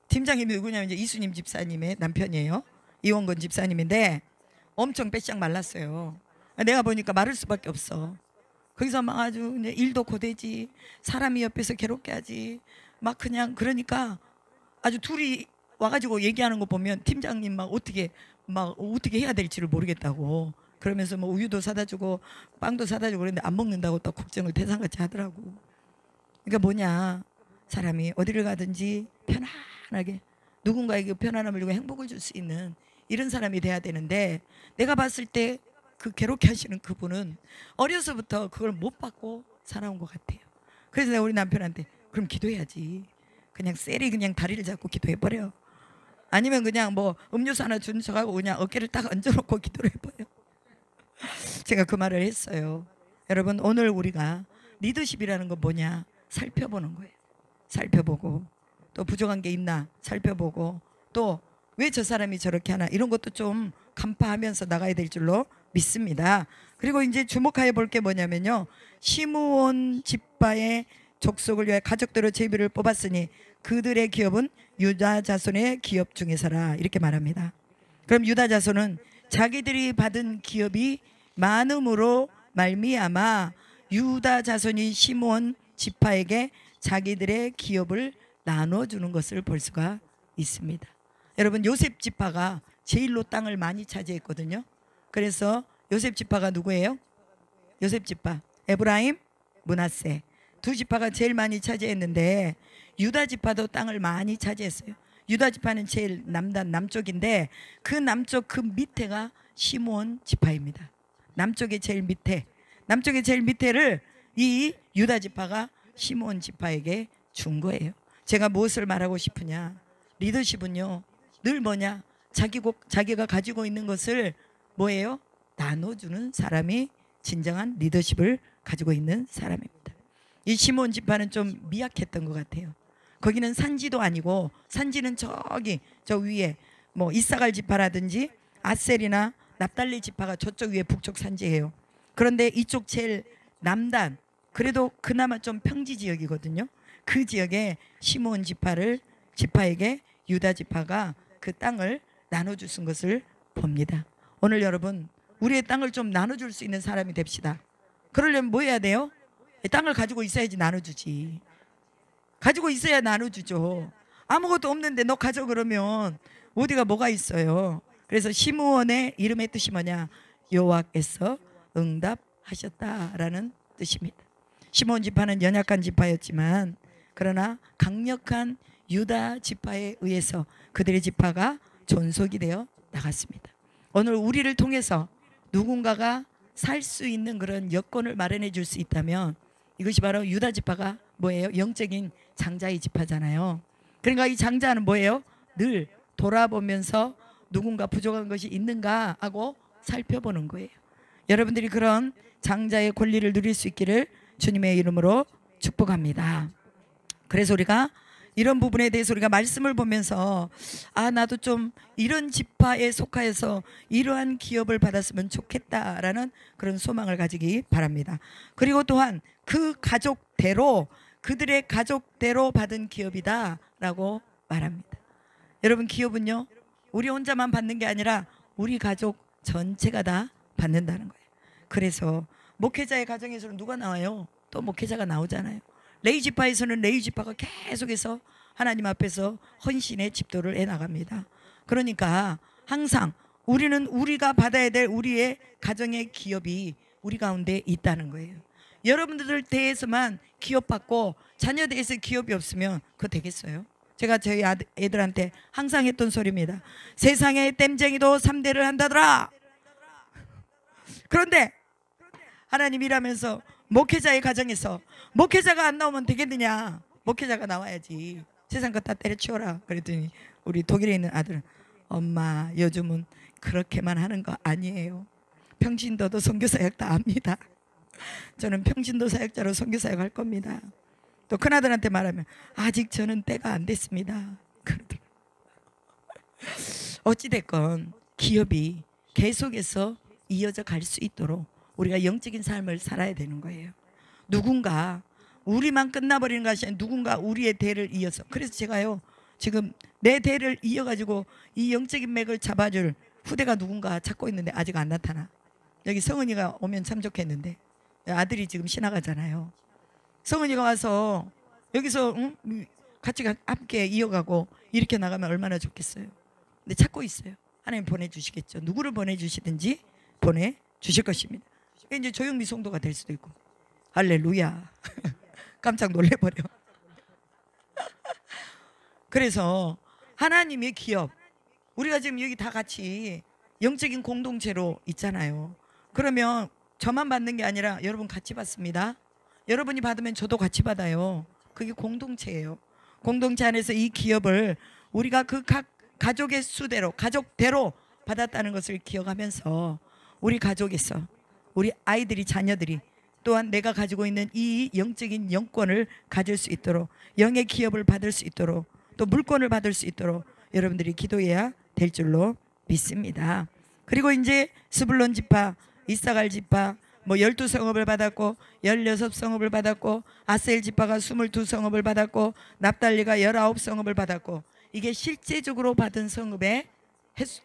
팀장님이 누구냐면 이제 이수님 집사님의 남편이에요. 이원건 집사님인데 엄청 빼짝 말랐어요. 내가 보니까 마를 수밖에 없어. 거기서 막 아주 이제 일도 고되지, 사람이 옆에서 괴롭게 하지, 막 그냥. 그러니까 아주 둘이 와가지고 얘기하는 거 보면 팀장님 막 어떻게 해야 될지를 모르겠다고. 그러면서 뭐 우유도 사다 주고 빵도 사다 주고 그랬는데 안 먹는다고 또 걱정을 태산같이 하더라고. 그러니까 뭐냐, 사람이 어디를 가든지 편안하게 누군가에게 편안함을 주고 행복을 줄 수 있는 이런 사람이 돼야 되는데, 내가 봤을 때 그 괴롭게 하시는 그분은 어려서부터 그걸 못 받고 살아온 것 같아요. 그래서 내가 우리 남편한테 그럼 기도해야지. 그냥 쎄리 그냥 다리를 잡고 기도해버려. 아니면 그냥 뭐 음료수 하나 준 척하고 그냥 어깨를 딱 얹어놓고 기도를 해버려. 제가 그 말을 했어요. 여러분, 오늘 우리가 리더십이라는 건 뭐냐, 살펴보는 거예요. 살펴보고 또 부족한 게 있나 살펴보고 또 왜 저 사람이 저렇게 하나 이런 것도 좀 간파하면서 나가야 될 줄로 믿습니다. 그리고 이제 주목하여 볼 게 뭐냐면요, 시므온 지파의 족속을 위하여 가족대로 제비를 뽑았으니 그들의 기업은 유다 자손의 기업 중에서라, 이렇게 말합니다. 그럼 유다 자손은 자기들이 받은 기업이 많음으로 말미암아 유다 자손이 시므온 지파에게 자기들의 기업을 나눠주는 것을 볼 수가 있습니다. 여러분, 요셉 지파가 제일로 땅을 많이 차지했거든요. 그래서 요셉 지파가 누구예요? 요셉 지파, 에브라임, 므낫세 두 지파가 제일 많이 차지했는데 유다 지파도 땅을 많이 차지했어요. 유다 지파는 제일 남쪽인데 그 남쪽 그 밑에가 시므온 지파입니다. 남쪽의 제일 밑에를 이 유다 지파가 시므온 지파에게 준 거예요. 제가 무엇을 말하고 싶으냐, 리더십은요 늘 뭐냐, 자기가 가지고 있는 것을 뭐예요? 나눠주는 사람이 진정한 리더십을 가지고 있는 사람입니다. 이 시므온 지파는 좀 미약했던 것 같아요. 거기는 산지도 아니고, 산지는 저기 저 위에 뭐 이사갈 지파라든지 아셀이나 납달리 지파가 저쪽 위에 북쪽 산지예요. 그런데 이쪽 제일 남단, 그래도 그나마 좀 평지 지역이거든요. 그 지역에 시므온 지파에게 유다 지파가 그 땅을 나눠주신 것을 봅니다. 오늘 여러분, 우리의 땅을 좀 나눠줄 수 있는 사람이 됩시다. 그러려면 뭐 해야 돼요? 땅을 가지고 있어야지 나눠주지. 가지고 있어야 나눠주죠. 아무것도 없는데 너 가져 그러면 어디가 뭐가 있어요. 그래서 시므온의 이름의 뜻이 뭐냐, 여호와께서 응답하셨다라는 뜻입니다. 시므온 지파는 연약한 지파였지만 그러나 강력한 유다 지파에 의해서 그들의 지파가 존속이 되어 나갔습니다. 오늘 우리를 통해서 누군가가 살 수 있는 그런 여건을 마련해 줄 수 있다면 이것이 바로 유다 지파가 뭐예요? 영적인 장자의 지파잖아요. 그러니까 이 장자는 뭐예요? 늘 돌아보면서 누군가 부족한 것이 있는가 하고 살펴보는 거예요. 여러분들이 그런 장자의 권리를 누릴 수 있기를 주님의 이름으로 축복합니다. 그래서 우리가 이런 부분에 대해서 우리가 말씀을 보면서 나도 좀 이런 지파에 속하여서 이러한 기업을 받았으면 좋겠다라는 그런 소망을 가지기 바랍니다. 그리고 또한 그 가족대로, 그들의 가족대로 받은 기업이다라고 말합니다. 여러분, 기업은요 우리 혼자만 받는 게 아니라 우리 가족 전체가 다 받는다는 거예요. 그래서 목회자의 가정에서는 누가 나와요? 또 목회자가 나오잖아요. 레위 지파에서는 레위 지파가 계속해서 하나님 앞에서 헌신의 집도를 해나갑니다. 그러니까 항상 우리는 우리가 받아야 될 우리의 가정의 기업이 우리 가운데 있다는 거예요. 여러분들 대해서만 기업 받고 자녀 대해서 기업이 없으면 그거 되겠어요? 제가 저희 애들한테 항상 했던 소리입니다. 세상에 땜쟁이도 3대를 한다더라. 그런데 하나님 일하면서 목회자의 가정에서 목회자가 안 나오면 되겠느냐? 목회자가 나와야지. 세상 거 다 때려치워라. 그랬더니 우리 독일에 있는 아들은 엄마 요즘은 그렇게만 하는 거 아니에요. 평신도도 선교사역 다 압니다. 저는 평신도 사역자로 선교사역 할 겁니다. 또 큰아들한테 말하면 아직 저는 때가 안 됐습니다. 그러더라고요. 어찌됐건 기업이 계속해서 이어져 갈 수 있도록 우리가 영적인 삶을 살아야 되는 거예요. 누군가 우리만 끝나버리는 것이 아니라 누군가 우리의 대를 이어서, 그래서 제가요 지금 내 대를 이어가지고 이 영적인 맥을 잡아줄 후대가 누군가 찾고 있는데 아직 안 나타나. 여기 성은이가 오면 참 좋겠는데, 아들이 지금 신학하잖아요. 성은이가 와서 여기서 같이 함께 이어가고 이렇게 나가면 얼마나 좋겠어요. 근데 찾고 있어요. 하나님 보내주시겠죠. 누구를 보내주시든지 보내주실 것입니다. 이제 조영미 성도가 될 수도 있고. 할렐루야. 깜짝 놀래버려. 그래서 하나님의 기업, 우리가 지금 여기 다 같이 영적인 공동체로 있잖아요. 그러면 저만 받는 게 아니라 여러분 같이 받습니다. 여러분이 받으면 저도 같이 받아요. 그게 공동체예요. 공동체 안에서 이 기업을 우리가 그 각 가족의 수대로, 가족대로 받았다는 것을 기억하면서 우리 가족에서 우리 아이들이, 자녀들이 또한 내가 가지고 있는 이 영적인 영권을 가질 수 있도록, 영의 기업을 받을 수 있도록, 또 물권을 받을 수 있도록 여러분들이 기도해야 될 줄로 믿습니다. 그리고 이제 스불론 지파, 이사갈 지파 12성읍을 받았고 16성읍을 받았고, 아셀 지파가 22성읍을 받았고, 납달리가 19성읍을 받았고, 이게 실제적으로 받은 성읍의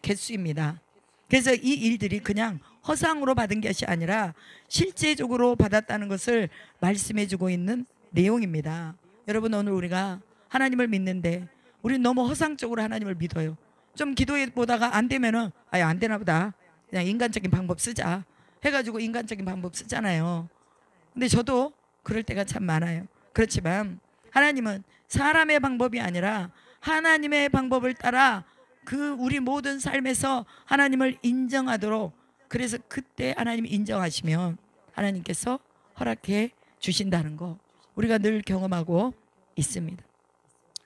개수입니다. 그래서 이 일들이 그냥 허상으로 받은 것이 아니라 실제적으로 받았다는 것을 말씀해주고 있는 내용입니다. 여러분, 오늘 우리가 하나님을 믿는데 우리는 너무 허상적으로 하나님을 믿어요. 좀 기도해 보다가 안 되면은 안 되나 보다, 그냥 인간적인 방법 쓰자 해가지고 인간적인 방법 쓰잖아요. 근데 저도 그럴 때가 참 많아요. 그렇지만 하나님은 사람의 방법이 아니라 하나님의 방법을 따라 그 우리 모든 삶에서 하나님을 인정하도록, 그래서 그때 하나님이 인정하시면 하나님께서 허락해 주신다는 거 우리가 늘 경험하고 있습니다.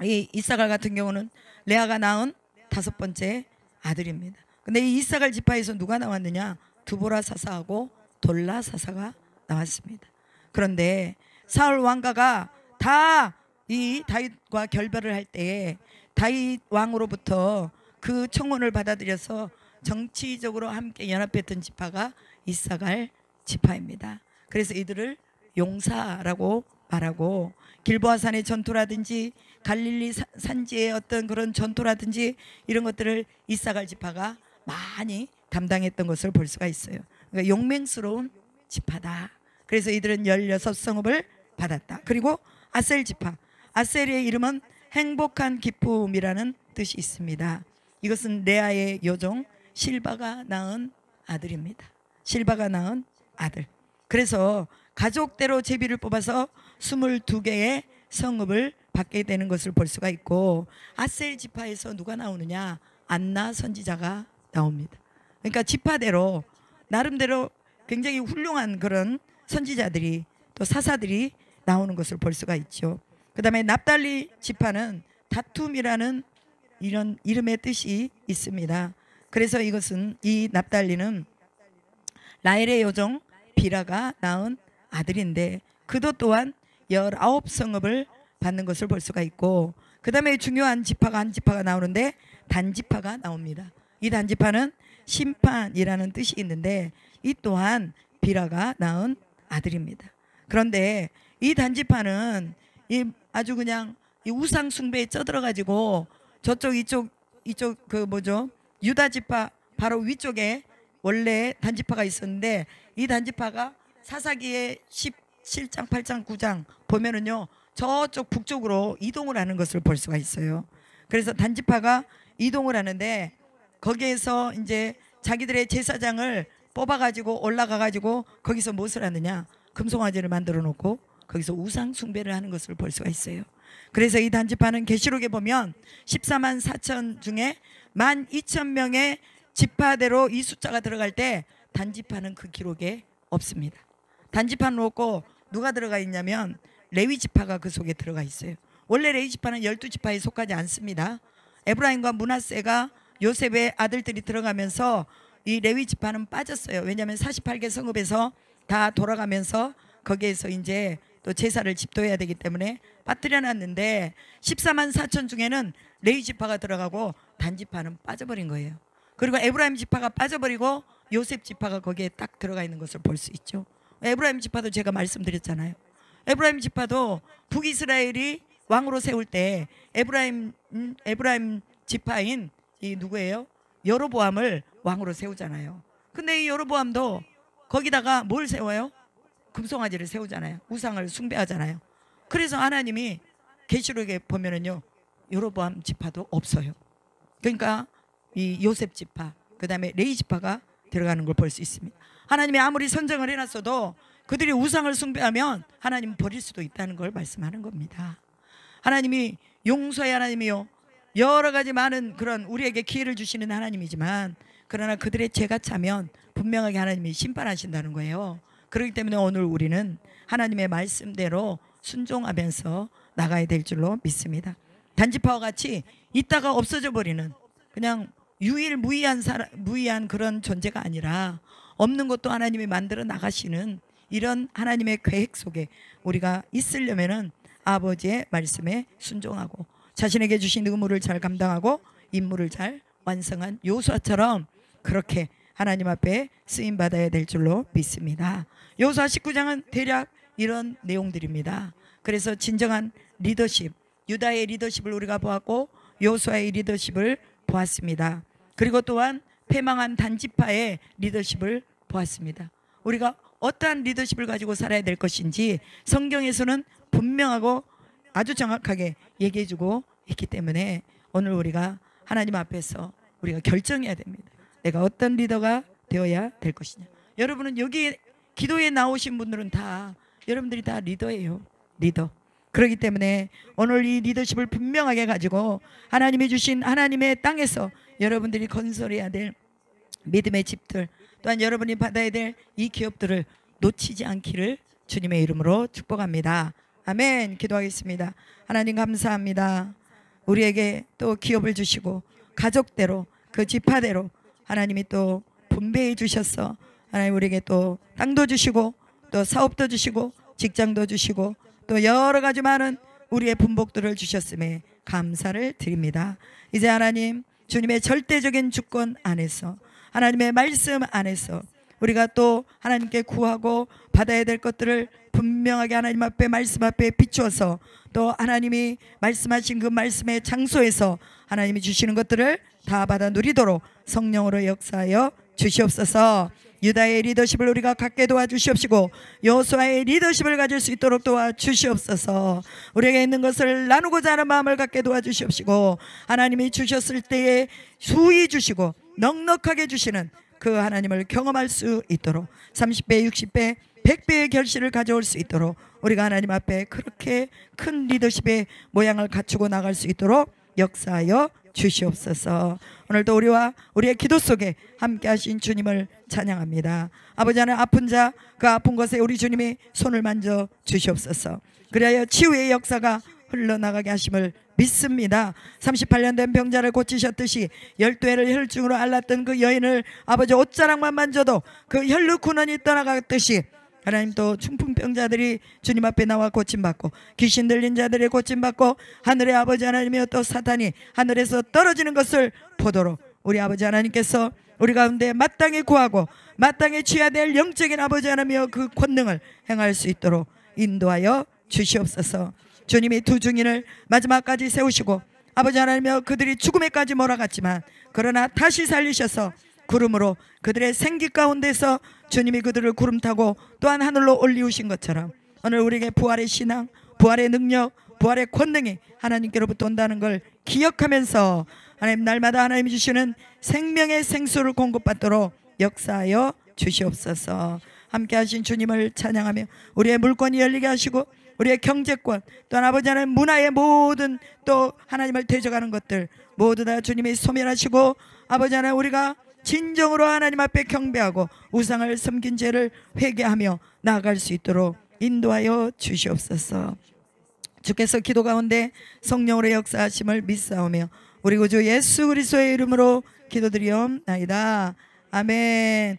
이 이사갈 같은 경우는 레아가 낳은 5번째 아들입니다. 근데 이 이사갈 지파에서 누가 나왔느냐? 두보라 사사하고 돌라 사사가 나왔습니다. 그런데 사울 왕가가 다 이 다윗과 결별을 할 때에 다윗 왕으로부터 그 청혼을 받아들여서 정치적으로 함께 연합했던 지파가 이사갈 지파입니다. 그래서 이들을 용사라고 말하고, 길보아산의 전투라든지 갈릴리 산지의 어떤 그런 전투라든지 이런 것들을 이사갈 지파가 많이 담당했던 것을 볼 수가 있어요. 그러니까 용맹스러운 지파다. 그래서 이들은 16성읍을 받았다. 그리고 아셀 지파, 아셀의 이름은 행복한 기쁨이라는 뜻이 있습니다. 이것은 레아의 요종 실바가 낳은 아들입니다. 실바가 낳은 아들. 그래서 가족대로 제비를 뽑아서 22개의 성읍을 받게 되는 것을 볼 수가 있고, 아셀 지파에서 누가 나오느냐? 안나 선지자가 나옵니다. 그러니까 지파대로 나름대로 굉장히 훌륭한 그런 선지자들이, 또 사사들이 나오는 것을 볼 수가 있죠. 그 다음에 납달리 지파는 다툼이라는 이런 이름의 뜻이 있습니다. 그래서 이것은, 이 납달리는 라헬의 요종 비라가 낳은 아들인데 그도 또한 19성읍을 받는 것을 볼 수가 있고, 그 다음에 중요한 지파가 한 지파가 나오는데 단지파가 나옵니다. 이 단지파는 심판이라는 뜻이 있는데 이 또한 비라가 낳은 아들입니다. 그런데 이 단지파는 아주 그냥 이 우상 숭배에 쩌들어가지고 저쪽 이쪽 그 유다 지파 바로 위쪽에 원래 단지파가 있었는데, 이 단지파가 사사기의 17장 8장 9장 보면은요 저쪽 북쪽으로 이동을 하는 것을 볼 수가 있어요. 그래서 단지파가 이동을 하는데 거기에서 이제 자기들의 제사장을 뽑아가지고 올라가가지고 거기서 무엇을 하느냐? 금송아지를 만들어 놓고 거기서 우상 숭배를 하는 것을 볼 수가 있어요. 그래서 이 단지파는 계시록에 보면 14만 4천 중에 12,000명의 지파대로 이 숫자가 들어갈 때 단지파는 그 기록에 없습니다. 단지파는 없고 누가 들어가 있냐면 레위 지파가 그 속에 들어가 있어요. 원래 레위 지파는 12지파에 속하지 않습니다. 에브라임과 므낫세가 요셉의 아들들이 들어가면서 이 레위 지파는 빠졌어요. 왜냐하면 48개 성읍에서 다 돌아가면서 거기에서 이제 또 제사를 집도해야 되기 때문에 빠뜨려 놨는데 14만 4천 중에는 레위 지파가 들어가고 단 지파는 빠져버린 거예요. 그리고 에브라임 지파가 빠져버리고 요셉 지파가 거기에 딱 들어가 있는 것을 볼 수 있죠. 에브라임 지파도 제가 말씀드렸잖아요. 에브라임 지파도 북이스라엘이 왕으로 세울 때 에브라임 지파인 이 누구예요? 여로보암을 왕으로 세우잖아요. 근데 이 여로보암도 거기다가 뭘 세워요? 금송아지를 세우잖아요. 우상을 숭배하잖아요. 그래서 하나님이 계시록에 보면은요, 여로보암 지파도 없어요. 그러니까 이 요셉 지파, 그 다음에 레위 지파가 들어가는 걸 볼 수 있습니다. 하나님이 아무리 선정을 해놨어도 그들이 우상을 숭배하면 하나님 버릴 수도 있다는 걸 말씀하는 겁니다. 하나님이 용서의 하나님이요, 여러 가지 많은 그런 우리에게 기회를 주시는 하나님이지만, 그러나 그들의 죄가 차면 분명하게 하나님이 심판하신다는 거예요. 그렇기 때문에 오늘 우리는 하나님의 말씀대로 순종하면서 나가야 될 줄로 믿습니다. 단지파와 같이 있다가 없어져 버리는 그냥 무의한 그런 존재가 아니라 없는 것도 하나님이 만들어 나가시는 이런 하나님의 계획 속에 우리가 있으려면은 아버지의 말씀에 순종하고 자신에게 주신 의무를 잘 감당하고 임무를 잘 완성한 요수아처럼 그렇게 하나님 앞에 쓰임 받아야 될 줄로 믿습니다. 요수아 19장은 대략 이런 내용들입니다. 그래서 진정한 리더십, 유다의 리더십을 우리가 보았고 요수아의 리더십을 보았습니다. 그리고 또한 패망한 단지파의 리더십을 보았습니다. 우리가 어떠한 리더십을 가지고 살아야 될 것인지 성경에서는 분명하고 아주 정확하게 얘기해주고 있기 때문에 오늘 우리가 하나님 앞에서 우리가 결정해야 됩니다. 내가 어떤 리더가 되어야 될 것이냐. 여러분은 여기 기도에 나오신 분들은 다 여러분들이 다 리더예요. 리더. 그렇기 때문에 오늘 이 리더십을 분명하게 가지고 하나님이 주신 하나님의 땅에서 여러분들이 건설해야 될 믿음의 집들, 또한 여러분이 받아야 될 이 기업들을 놓치지 않기를 주님의 이름으로 축복합니다. 아멘. 기도하겠습니다. 하나님 감사합니다. 우리에게 또 기업을 주시고 가족대로 그 지파대로 하나님이 또 분배해 주셨어. 하나님 우리에게 또 땅도 주시고 또 사업도 주시고 직장도 주시고 또 여러 가지 많은 우리의 분복들을 주셨음에 감사를 드립니다. 이제 하나님 주님의 절대적인 주권 안에서 하나님의 말씀 안에서 우리가 또 하나님께 구하고 받아야 될 것들을 분명하게 하나님 앞에 말씀 앞에 비추어서 또 하나님이 말씀하신 그 말씀의 장소에서 하나님이 주시는 것들을 다 받아 누리도록 성령으로 역사하여 주시옵소서. 유다의 리더십을 우리가 갖게 도와주시옵시고 여호수아의 리더십을 가질 수 있도록 도와주시옵소서. 우리에게 있는 것을 나누고자 하는 마음을 갖게 도와주시옵시고 하나님이 주셨을 때에 수히 주시고 넉넉하게 주시는 그 하나님을 경험할 수 있도록 30배 60배 100배의 결실을 가져올 수 있도록 우리가 하나님 앞에 그렇게 큰 리더십의 모양을 갖추고 나갈 수 있도록 역사하여 주시옵소서. 오늘도 우리와 우리의 기도 속에 함께 하신 주님을 찬양합니다. 아버지 하나님, 아픈 자 그 아픈 것에 우리 주님이 손을 만져 주시옵소서. 그리하여 치유의 역사가 흘러나가게 하심을 믿습니다. 38년 된 병자를 고치셨듯이 12해를 혈증으로 앓았던 그 여인을 아버지 옷자락만 만져도 그 혈루 군원이 떠나갔듯이 하나님 또 중풍병자들이 주님 앞에 나와 고침받고 귀신 들린 자들이 고침받고 하늘의 아버지 하나님이여 또 사탄이 하늘에서 떨어지는 것을 보도록 우리 아버지 하나님께서 우리 가운데 마땅히 구하고 마땅히 취해야 될 영적인 아버지 하나님이여 그 권능을 행할 수 있도록 인도하여 주시옵소서. 주님이 두 증인을 마지막까지 세우시고 아버지 하나님이여 그들이 죽음에까지 몰아갔지만 그러나 다시 살리셔서 구름으로 그들의 생기 가운데서 주님이 그들을 구름 타고 또한 하늘로 올리우신 것처럼 오늘 우리에게 부활의 신앙, 부활의 능력, 부활의 권능이 하나님께로부터 온다는 걸 기억하면서 하나님 날마다 하나님이 주시는 생명의 생수를 공급받도록 역사하여 주시옵소서. 함께 하신 주님을 찬양하며 우리의 물권이 열리게 하시고 우리의 경제권 또한 아버지 하나님 문화의 모든 또 하나님을 대적하는 것들 모두 다 주님이 소멸하시고 아버지 하나님 우리가 진정으로 하나님 앞에 경배하고 우상을 섬긴 죄를 회개하며 나아갈 수 있도록 인도하여 주시옵소서. 주께서 기도 가운데 성령으로 역사하심을 믿사오며 우리 구주 예수 그리스도의 이름으로 기도드리옵나이다. 아멘.